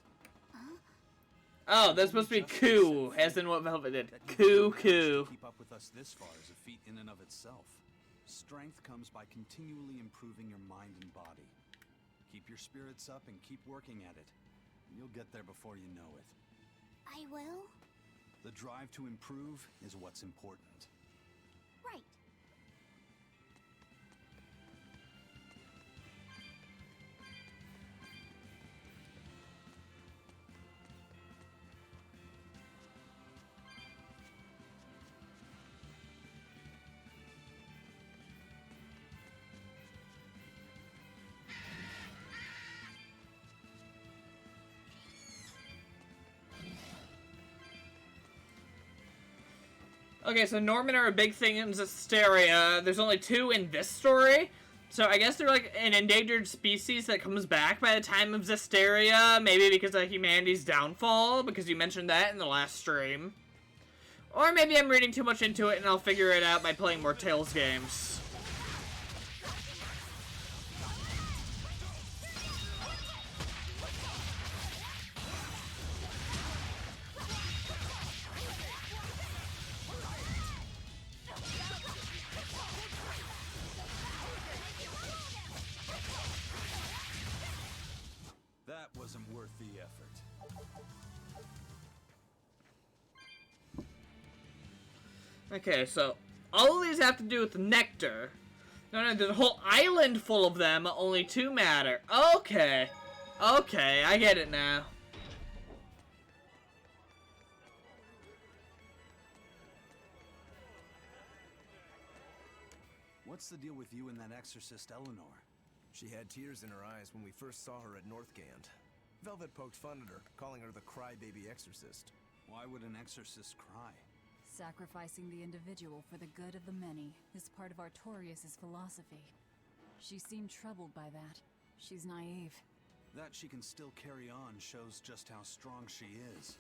Oh, that's supposed to be coup, as in what Velvet did. Coup. Keep up with us this far is a feat in and of itself. Strength comes by continually improving your mind and body. Keep your spirits up and keep working at it. You'll get there before you know it. I will? The drive to improve is what's important. Right. Okay, so Norman are a big thing in Zesteria. There's only 2 in this story. So I guess they're like an endangered species that comes back by the time of Zesteria. Maybe because of humanity's downfall, because you mentioned that in the last stream. Or maybe I'm reading too much into it and I'll figure it out by playing more Tales games. That wasn't worth the effort. Okay, so all of these have to do with nectar. No, there's a whole island full of them, only 2 matter. Okay, I get it now. What's the deal with you and that exorcist Eleanor? She had tears in her eyes when we first saw her at Northgand. Velvet poked fun at her, calling her the crybaby exorcist. Why would an exorcist cry? Sacrificing the individual for the good of the many is part of Artorias' philosophy. She seemed troubled by that. She's naive. That she can still carry on shows just how strong she is.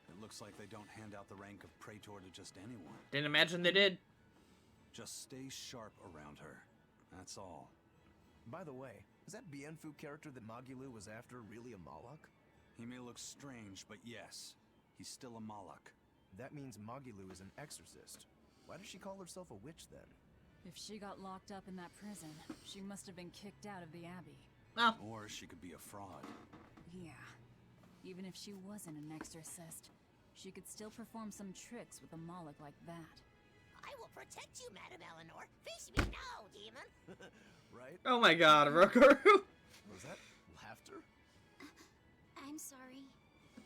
It looks like they don't hand out the rank of Praetor to just anyone. Didn't imagine they did. Just stay sharp around her. That's all. By the way, is that Bienfu character that Magilou was after really a Moloch? He may look strange, but yes, he's still a Moloch. That means Magilou is an exorcist. Why does she call herself a witch then? If she got locked up in that prison, she must have been kicked out of the Abbey. Oh. Or she could be a fraud. Yeah. Even if she wasn't an exorcist, she could still perform some tricks with a Moloch like that. I will protect you, Madam Eleanor. Face me now, demon. Right? Oh my god, Rokoru. Was that laughter? I'm sorry.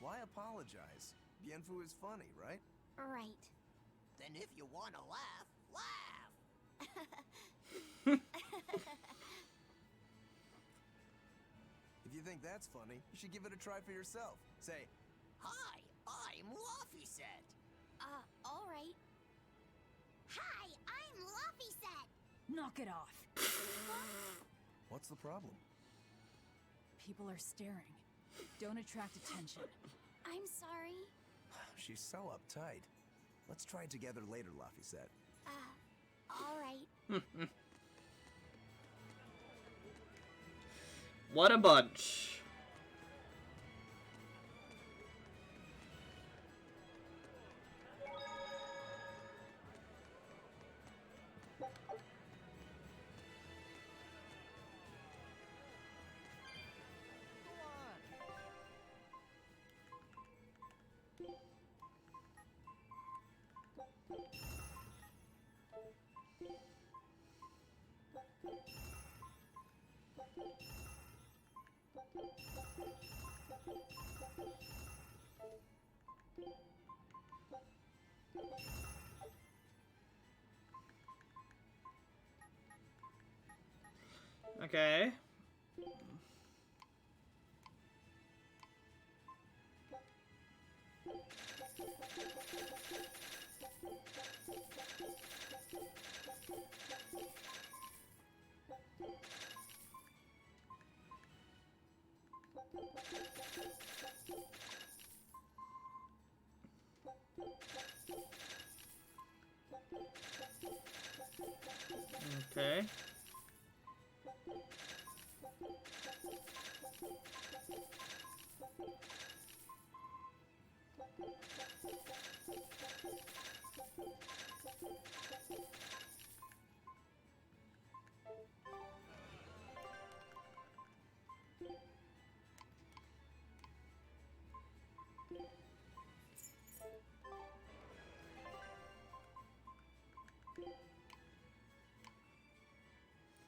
Why apologize? Bienfu is funny, right? Right. Then if you want to laugh, laugh. If you think that's funny, you should give it a try for yourself. Say, Hi, I'm Laffyset. All right. Hi, I'm Laffyset. Knock it off. what's the problem? People are staring. Don't attract attention. I'm sorry. She's so uptight. Let's try it together later, Laffyset. All right. What a bunch. Okay. Okay.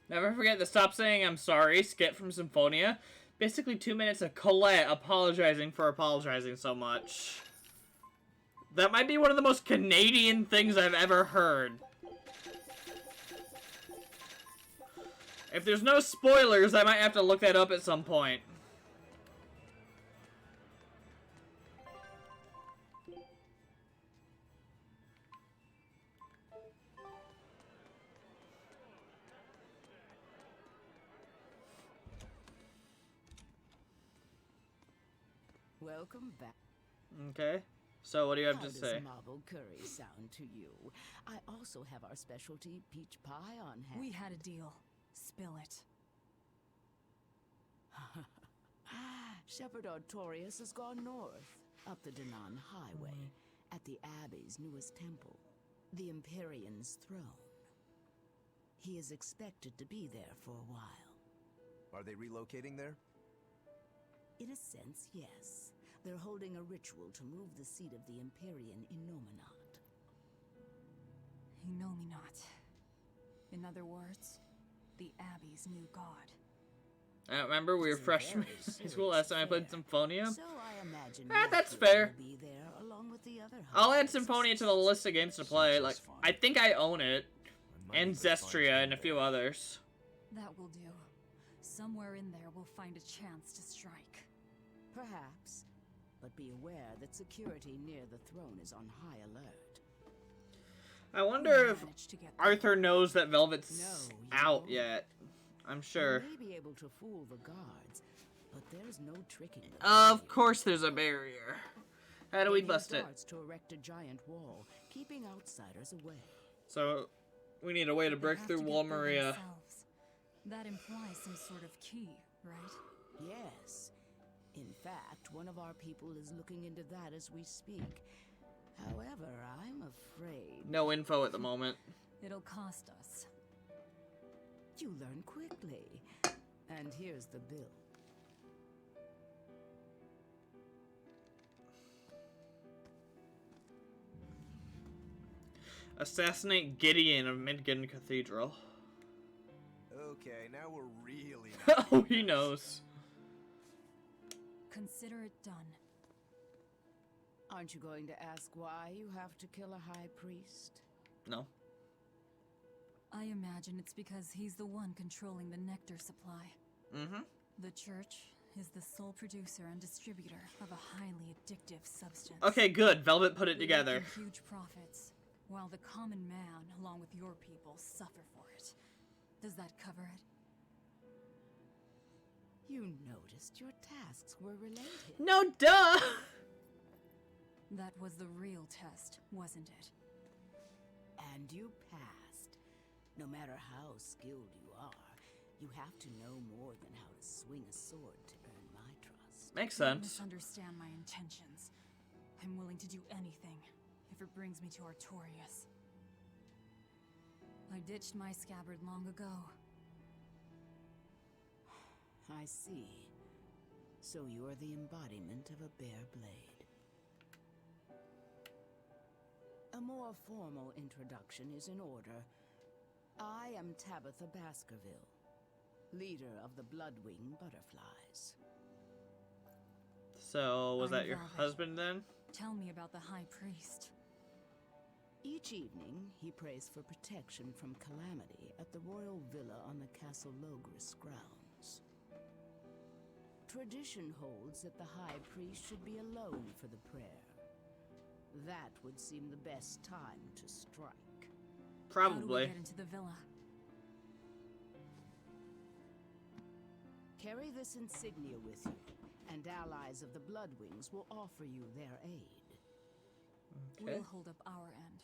Never forget to stop saying I'm sorry, skit from Symphonia. Basically 2 minutes of Colette apologizing for apologizing so much. That might be one of the most Canadian things I've ever heard. If there's no spoilers, I might have to look that up at some point. Welcome back. Okay. So what do you have to say? How does marble curry sound to you? I also have our specialty peach pie on hand. We had a deal. Spill it. Shepherd Artorias has gone north, up the Danan Highway, at the Abbey's newest temple, the Empyrean's throne. He is expected to be there for a while. Are they relocating there? In a sense, yes. They're holding a ritual to move the seat of the Empyrean in Nominat. Nominat. In other words, the Abbey's new god. I remember we were freshmen in school last time I played Symphonia. So I imagine That's fair. will be there along with the other I'll add Symphonia to the list of games to play. Like, I think I own it. And Zestria and a few others. That will do. Somewhere in there we'll find a chance to strike. Perhaps. But be aware that security near the throne is on high alert. I wonder if Arthur knows that Velvet's out yet. I'm sure. You may be able to fool the guards, but there's no tricking them. Of course there's a barrier. How do we bust it? To erect a giant wall, keeping outsiders away. So, we need a way to break through Wall Maria. That implies some sort of key, right? Yes. In fact, one of our people is looking into that as we speak. However, I'm afraid... No info at the moment. It'll cost us. You learn quickly. And here's the bill. Assassinate Gideon of Midgard Cathedral. Okay, now we're really... Oh, he knows. Consider it done. Aren't you going to ask why you have to kill a high priest? No. I imagine it's because he's the one controlling the nectar supply. Mm-hmm. The church is the sole producer and distributor of a highly addictive substance. Okay, good. Velvet put it We're together. making huge profits, while the common man, along with your people, suffer for it. Does that cover it? You noticed your tasks were related. No, duh! That was the real test, wasn't it? And you passed. No matter how skilled you are, you have to know more than how to swing a sword to earn my trust. Makes Don't sense. misunderstand my intentions. I'm willing to do anything if it brings me to Artorias. I ditched my scabbard long ago. I see. So you're the embodiment of a bare blade. A more formal introduction is in order. I am Tabitha Baskerville, leader of the Bloodwing Butterflies. So, was I'm that your Velvet. husband then? Tell me about the High Priest. Each evening, he prays for protection from calamity at the royal villa on the Castle Logris grounds. Tradition holds that the High Priest should be alone for the prayer. That would seem the best time to strike. How do we Probably. get into the villa? Carry this insignia with you, and allies of the Bloodwings will offer you their aid. Okay. We'll hold up our end.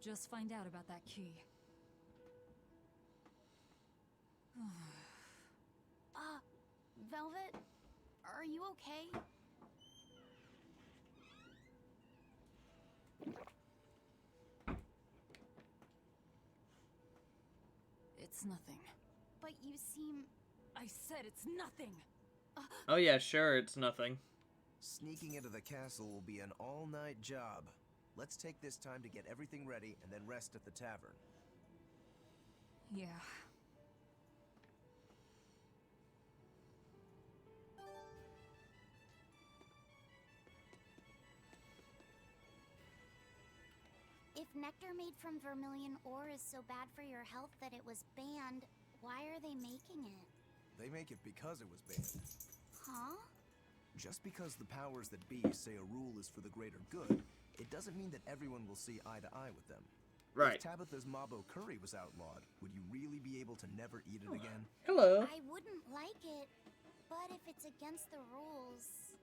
Just find out about that key. Velvet, are you okay? It's nothing. But you seem... I said it's nothing! Oh yeah, sure, it's nothing. Sneaking into the castle will be an all-night job. Let's take this time to get everything ready and then rest at the tavern. Yeah. If nectar made from vermilion ore is so bad for your health that it was banned, why are they making it? They make it because it was banned. Huh? Just because the powers that be say a rule is for the greater good, it doesn't mean that everyone will see eye to eye with them. Right. If Tabitha's Mabo curry was outlawed, would you really be able to never eat it again? Hello. I wouldn't like it, but if it's against the rules...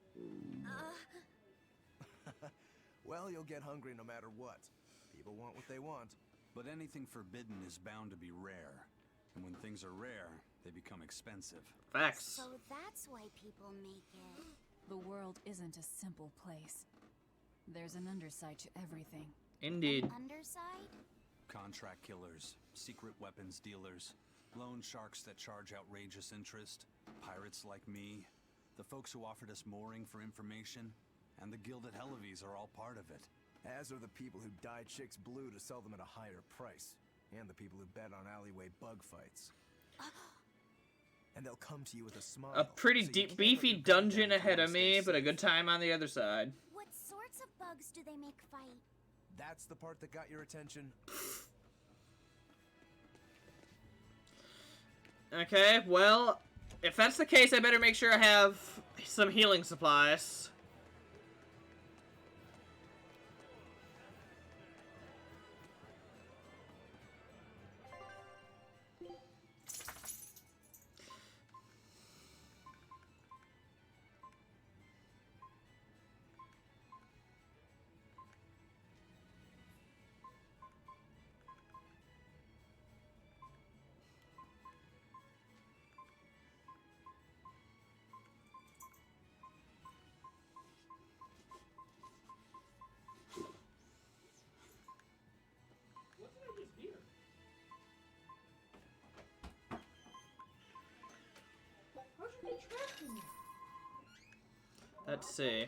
Well, you'll get hungry no matter what. People want what they want. But anything forbidden is bound to be rare. And when things are rare, they become expensive. Facts. So that's why people make it. The world isn't a simple place. There's an underside to everything. Indeed. Underside? Contract killers, secret weapons dealers, loan sharks that charge outrageous interest, pirates like me, the folks who offered us mooring for information, and the Guild at Hellevys are all part of it. As are the people who dye chicks blue to sell them at a higher price. And the people who bet on alleyway bug fights. And they'll come to you with a smile. A pretty so you deep, can't beefy let your guard dungeon down ahead till of you me, stay but a safe. good time on the other side. What sorts of bugs do they make fight? That's the part that got your attention. Okay, well, if that's the case, I better make sure I have some healing supplies. Let's see.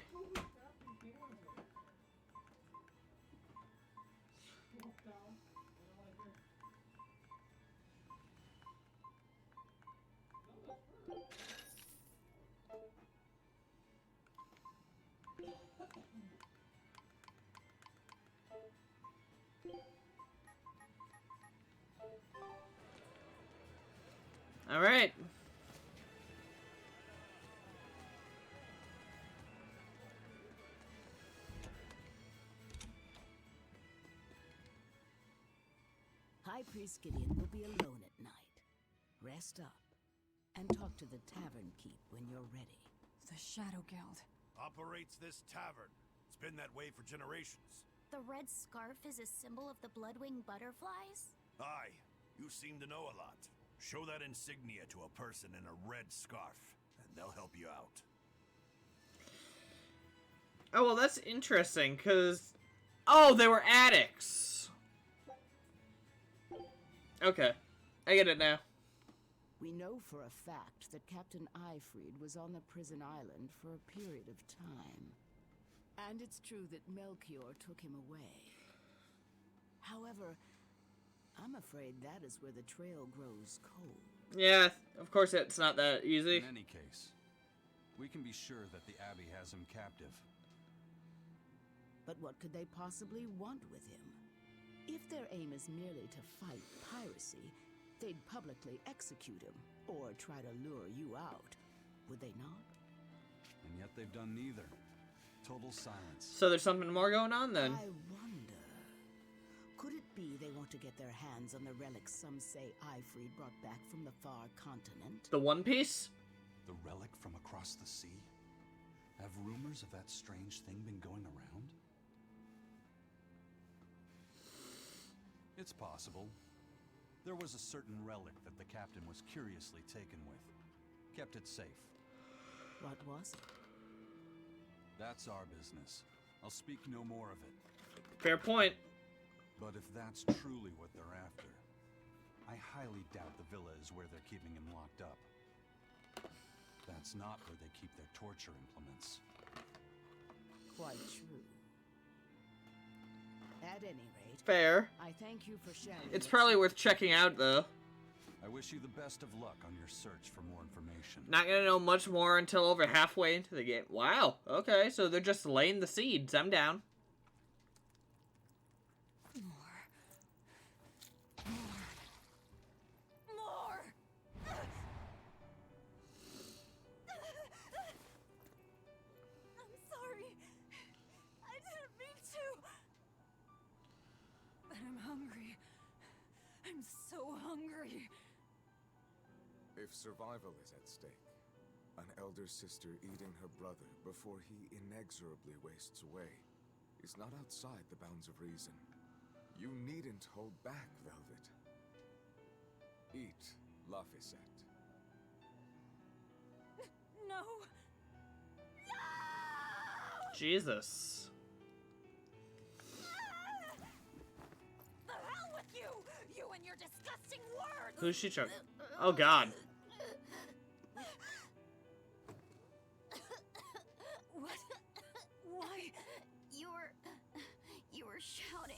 All right. High Priest Gideon will be alone at night. Rest up and talk to the tavern keep when you're ready. The Shadow Guild operates this tavern. It's been that way for generations. The red scarf is a symbol of the Bloodwing butterflies? Aye, you seem to know a lot. Show that insignia to a person in a red scarf, and they'll help you out. Oh, well, that's interesting, because... Oh, they were addicts! Okay, I get it now. We know for a fact that Captain Eyfried was on the prison island for a period of time. And it's true that Melchior took him away. However, I'm afraid that is where the trail grows cold. Yeah, of course it's not that easy. In any case, we can be sure that the Abbey has him captive. But what could they possibly want with him? If their aim is merely to fight piracy, they'd publicly execute him, or try to lure you out, would they not? And yet they've done neither. Total silence. So there's something more going on then. I wonder, could it be they want to get their hands on the relics some say Eyfried brought back from the far continent? The One Piece? The relic from across the sea? Have rumors of that strange thing been going around? It's possible. There was a certain relic that the captain was curiously taken with. Kept it safe. What was it? That's our business. I'll speak no more of it. Fair point. But if that's truly what they're after, I highly doubt the villa is where they're keeping him locked up. That's not where they keep their torture implements. Quite true. At any rate, fair. I thank you for sharing. It's probably worth checking out, though. I wish you the best of luck on your search for more information. Not gonna know much more until over halfway into the game. Wow. Okay, so they're just laying the seeds. I'm down. More! I'm sorry. I didn't mean to. But I'm hungry. I'm so hungry. If survival is at stake, an elder sister eating her brother before he inexorably wastes away is not outside the bounds of reason. You needn't hold back, Velvet. Eat, Lafayette. No. Jesus. The hell with you! You and your disgusting words! Who's she choking? Oh, God. What? Why? You were shouting.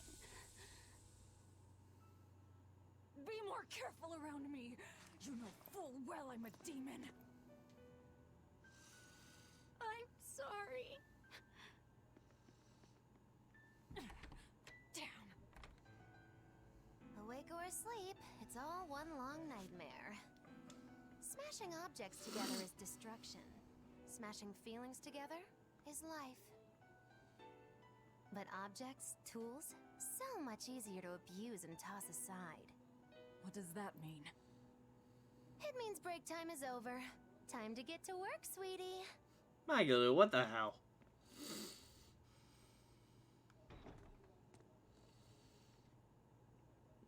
Be more careful around me. You know full well I'm a demon. I'm sorry. Damn. Awake or asleep, it's all one long nightmare. Smashing objects together is destruction. Smashing feelings together is life. But objects, tools, so much easier to abuse and toss aside. What does that mean? It means break time is over. Time to get to work, sweetie. Magilou, what the hell?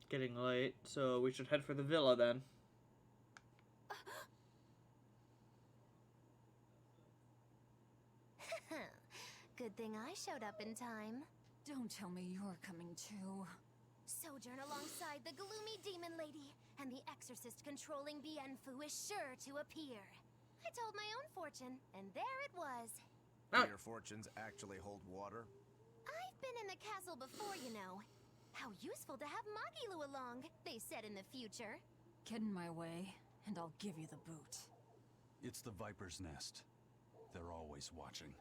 Getting late, so we should head for the villa then. Good thing I showed up in time. Don't tell me you're coming too. Sojourn alongside the gloomy demon lady, and the exorcist controlling Bienfu is sure to appear. I told my own fortune, and there it was. Do your fortunes actually hold water? I've been in the castle before, you know. How useful to have Magilou along, they said in the future. Get in my way, and I'll give you the boot. It's the Viper's Nest. They're always watching.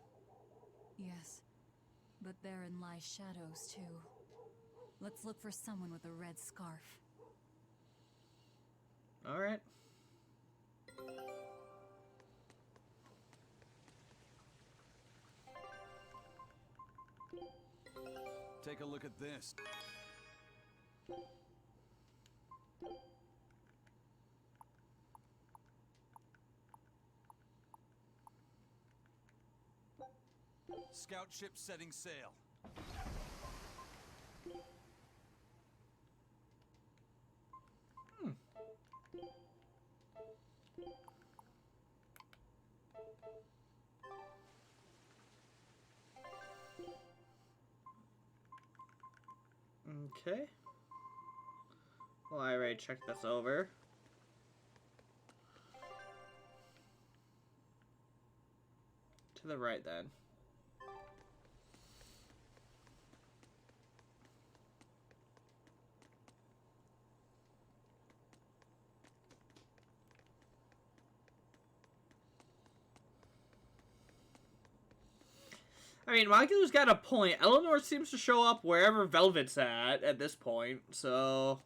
Yes, but therein lie shadows too. Let's look for someone with a red scarf. Alright. Take a look at this. Scout ship setting sail. Okay. Well, I already checked this over. To the right, then. I mean, Magilou's got a point. Eleanor seems to show up wherever Velvet's at this point, so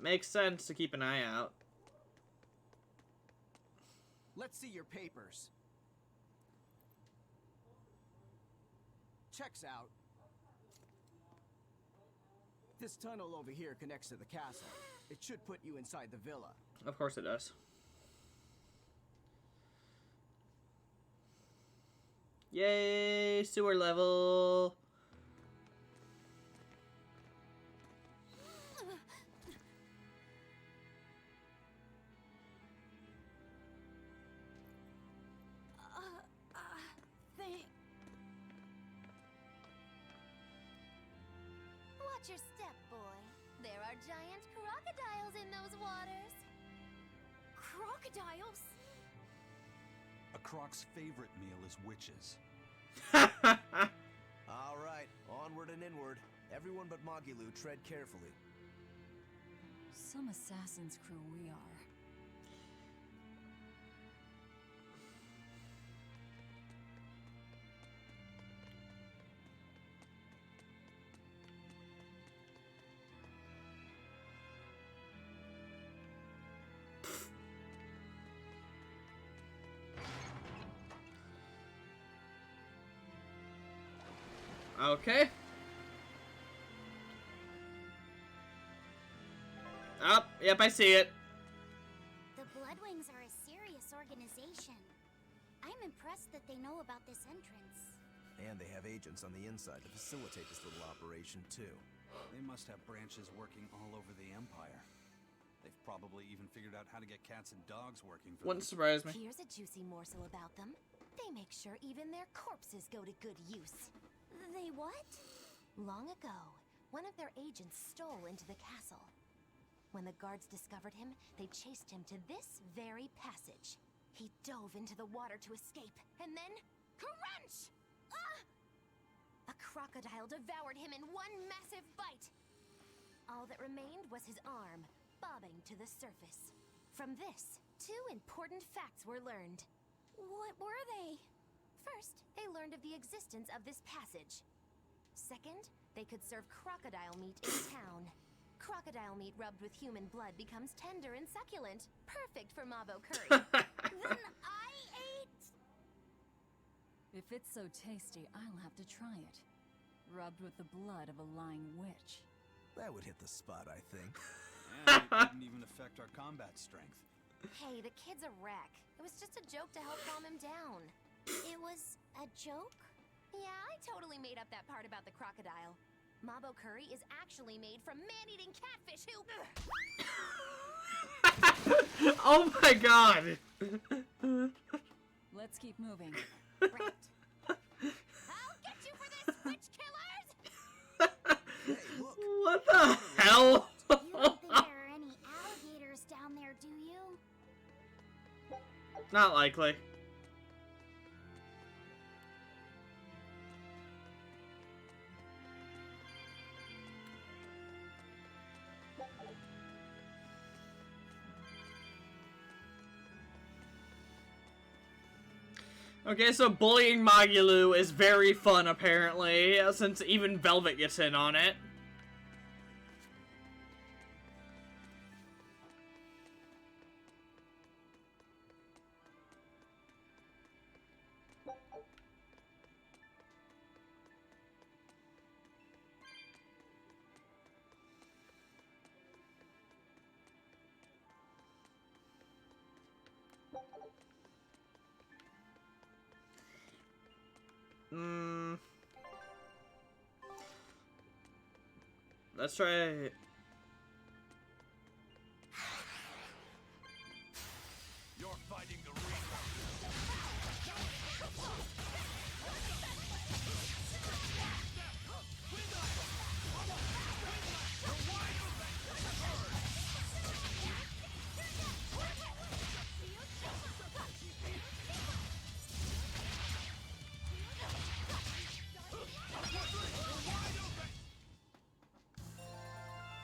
makes sense to keep an eye out. Let's see your papers. Checks out. This tunnel over here connects to the castle. It should put you inside the villa. Of course it does. Yay, sewer level. Watch your step, boy. There are giant crocodiles in those waters. Crocodiles? A croc's favorite meal is witches. All right, onward and inward. Everyone but Magilou, tread carefully. Some assassin's crew we are. Okay. Oh, yep, I see it. The Bloodwings are a serious organization. I'm impressed that they know about this entrance. And they have agents on the inside to facilitate this little operation, too. They must have branches working all over the Empire. They've probably even figured out how to get cats and dogs working for Wouldn't surprise me. Here's a juicy morsel about them. They make sure even their corpses go to good use. They what? Long ago, one of their agents stole into the castle. When the guards discovered him, they chased him to this very passage. He dove into the water to escape, and then... crunch! Ah! A crocodile devoured him in one massive bite. All that remained was his arm, bobbing to the surface. From this, 2 important facts were learned. What were they? First, they learned of the existence of this passage. Second, they could serve crocodile meat in town. Crocodile meat rubbed with human blood becomes tender and succulent, perfect for Mabo curry. Then I ate... If it's so tasty, I'll have to try it. Rubbed with the blood of a lying witch. That would hit the spot, I think. And it wouldn't even affect our combat strength. Hey, the kid's a wreck. It was just a joke to help calm him down. It was a joke? Yeah, I totally made up that part about the crocodile. Mabo curry is actually made from man-eating catfish who... Oh my god! Let's keep moving. Right. I'll get you for this, witch killers! Hey, look! What the hell? You don't think there are any alligators down there, do you? Not likely. Okay, so bullying Magilou is very fun, apparently, since even Velvet gets in on it. Let's try. You're fighting the Reaper.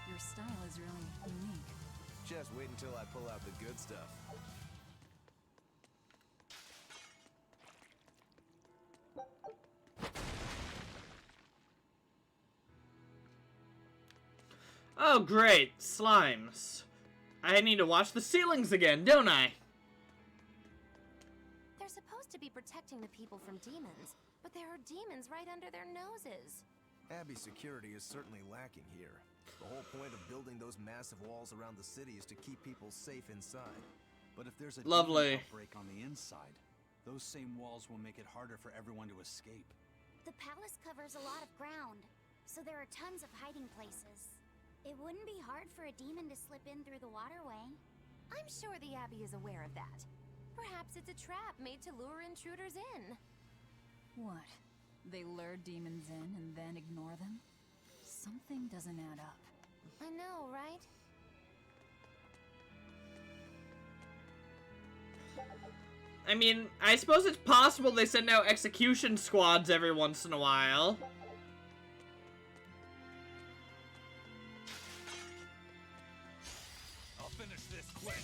Your style is really unique. Just wait until I pull out the good stuff. Oh, great. Slimes. I need to watch the ceilings again, don't I? They're supposed to be protecting the people from demons, but there are demons right under their noses. Abbey's security is certainly lacking here. The whole point of building those massive walls around the city is to keep people safe inside. But if there's a Lovely demon outbreak on the inside, those same walls will make it harder for everyone to escape. The palace covers a lot of ground, so there are tons of hiding places. It wouldn't be hard for a demon to slip in through the waterway. I'm sure the Abbey is aware of that. Perhaps it's a trap made to lure intruders in. What? They lure demons in and then ignore them? Something doesn't add up. I know, right? I mean, I suppose it's possible they send out execution squads every once in a while. I'll finish this quick.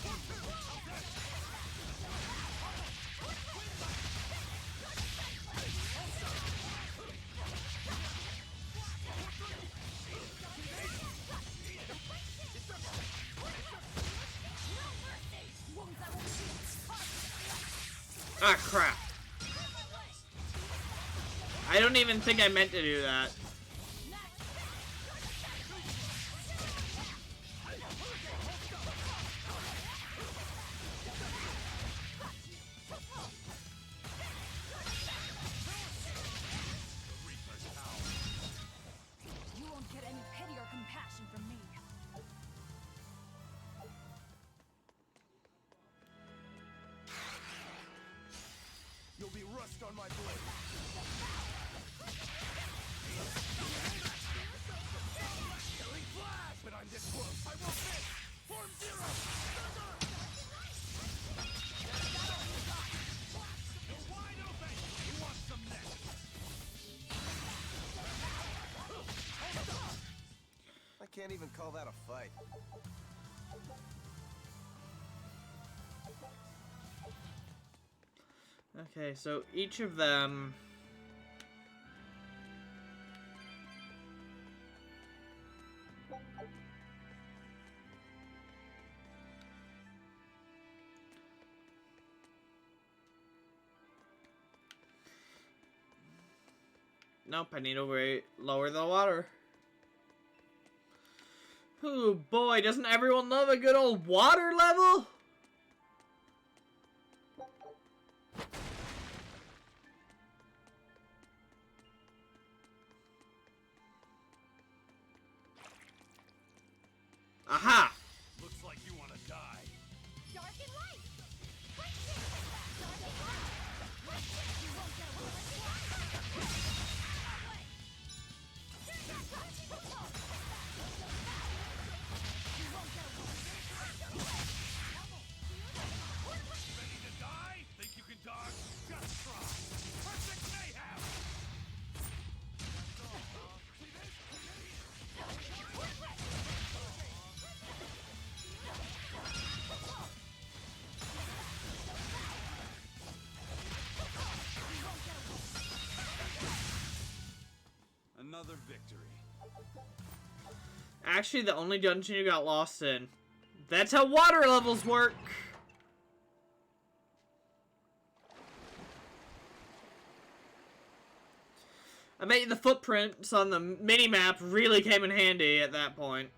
Ah, crap. I don't even think I meant to do that. You won't get any pity or compassion from me. You'll be rust on my blade. Killing flash! But I'm this close. I won't miss. Form zero. You're wide open. You want some next? I can't even call that a fight. Okay, so each of them... Nope, I need to lower the water. Oh boy, doesn't everyone love a good old water level? Aha! Looks like you want to die. Dark and light! Dark and light! You won't get Ready to die? Think you can dodge? Just try. Perfect mayhem! Another victory. Actually, the only dungeon you got lost in. That's how water levels work! I bet you the footprints on the mini-map really came in handy at that point.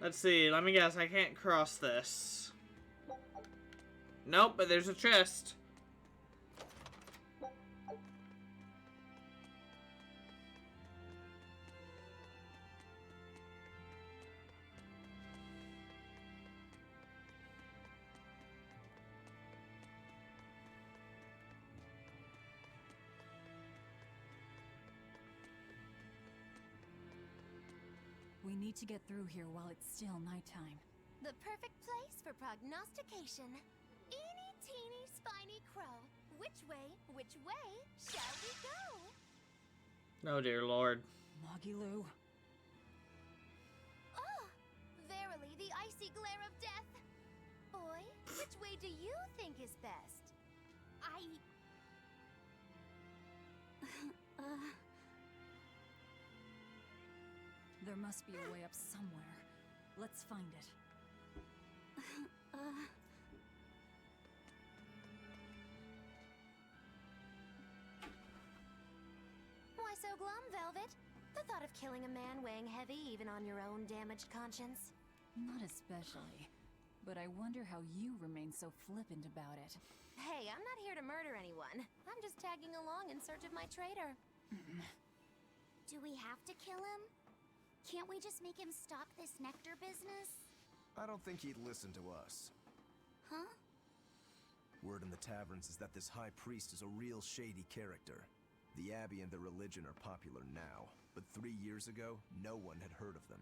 Let's see, let me guess, I can't cross this. Nope, but there's a chest. We need to get through here while it's still nighttime. The perfect place for prognostication. Eeny, teeny, spiny crow. Which way shall we go? Oh dear lord. Magilou. Oh, verily the icy glare of death. Boy, which way do you think is best? There must be a way up somewhere. Let's find it. Why so glum, Velvet? The thought of killing a man weighing heavy even on your own damaged conscience? Not especially. But I wonder how you remain so flippant about it. Hey, I'm not here to murder anyone. I'm just tagging along in search of my traitor. Do we have to kill him? Can't we just make him stop this nectar business? I don't think he'd listen to us. Huh? Word in the taverns is that this high priest is a real shady character. The Abbey and their religion are popular now, but 3 years ago, no one had heard of them.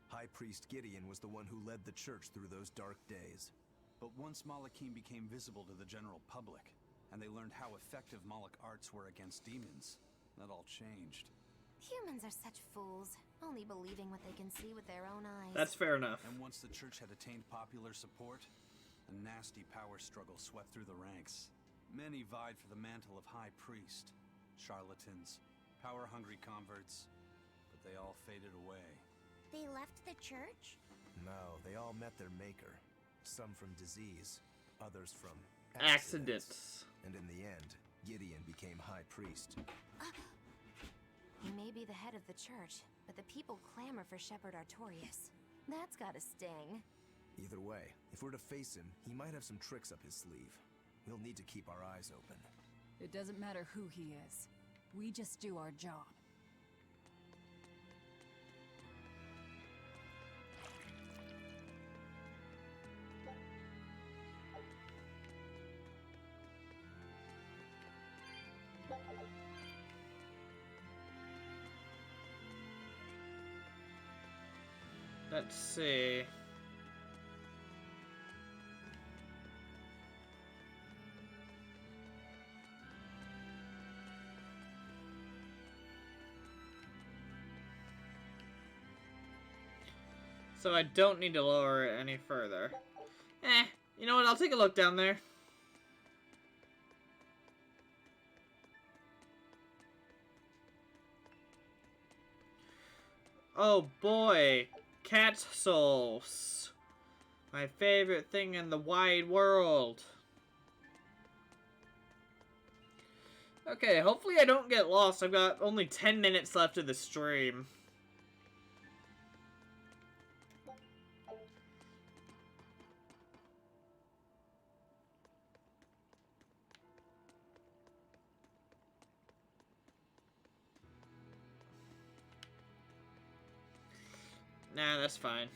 High Priest Gideon was the one who led the church through those dark days. But once Malachim became visible to the general public, and they learned how effective Moloch arts were against demons, that all changed. Humans are such fools, only believing what they can see with their own eyes. That's fair enough. And once the church had attained popular support, a nasty power struggle swept through the ranks. Many vied for the mantle of High Priest. Charlatans, power-hungry converts, but they all faded away. They left the church? No, they all met their maker. Some from disease, others from accidents. And in the end, Gideon became High Priest. He may be the head of the church, but the people clamor for Shepherd Artorius. That's gotta sting. Either way, if we're to face him, he might have some tricks up his sleeve. We'll need to keep our eyes open. It doesn't matter who he is. We just do our job. Let's see. So I don't need to lower it any further. You know what? I'll take a look down there. Oh boy, cat souls. My favorite thing in the wide world. Okay, hopefully I don't get lost. I've got only 10 minutes left of the stream. Nah, that's fine.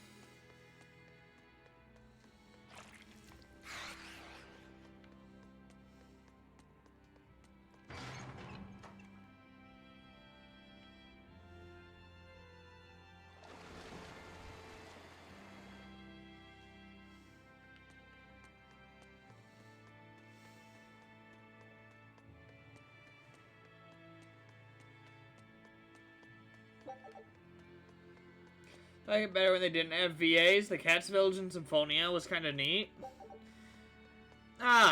I like it better when they didn't have VAs. The Cats Village in Symphonia was kind of neat.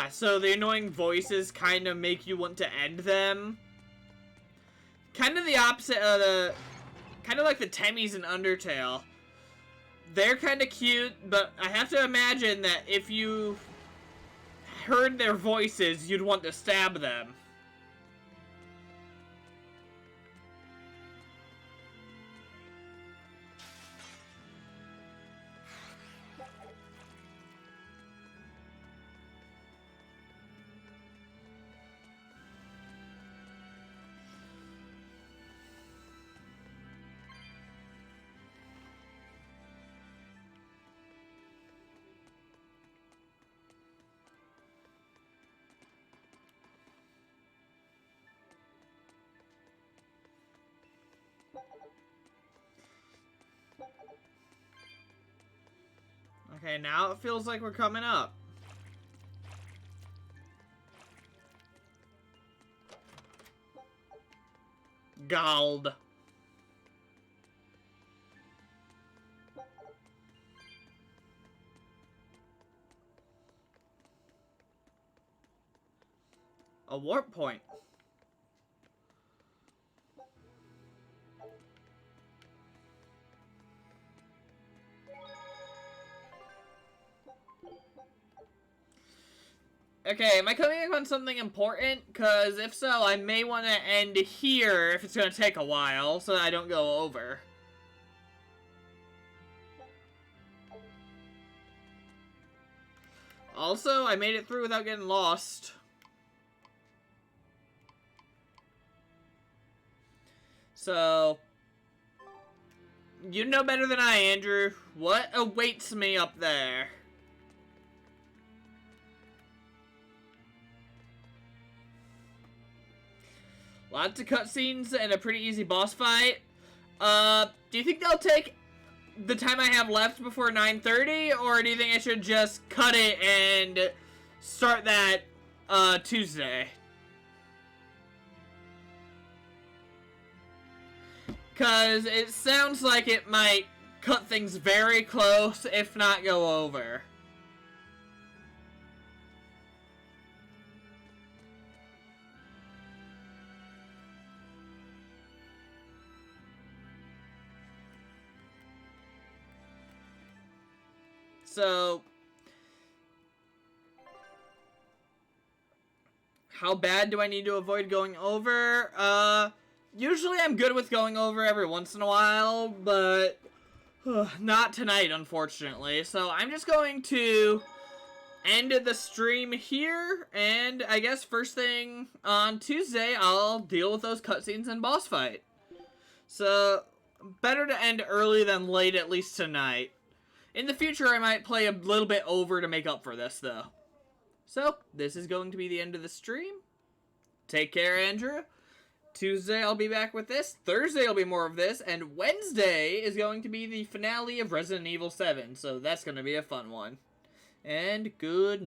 So the annoying voices kind of make you want to end them. Kind of the opposite of the... Kind of like the Temmies in Undertale. They're kind of cute, but I have to imagine that if you heard their voices, you'd want to stab them. Okay, now it feels like we're coming up. Gald. A warp point. Okay, am I coming up on something important? Because if so, I may want to end here if it's going to take a while, so that I don't go over. Also, I made it through without getting lost. So, you know better than I, Andrew. What awaits me up there? Lots of cutscenes and a pretty easy boss fight. Do you think they'll take the time I have left before 9:30, or do you think I should just cut it and start that Tuesday? Because it sounds like it might cut things very close, if not go over. So, how bad do I need to avoid going over? Usually I'm good with going over every once in a while, but not tonight, unfortunately. So I'm just going to end the stream here, and I guess first thing on Tuesday, I'll deal with those cutscenes and boss fight. So, better to end early than late, at least tonight. In the future, I might play a little bit over to make up for this, though. So, this is going to be the end of the stream. Take care, Andrew. Tuesday, I'll be back with this. Thursday, will be more of this. And Wednesday is going to be the finale of Resident Evil 7. So, that's going to be a fun one. And good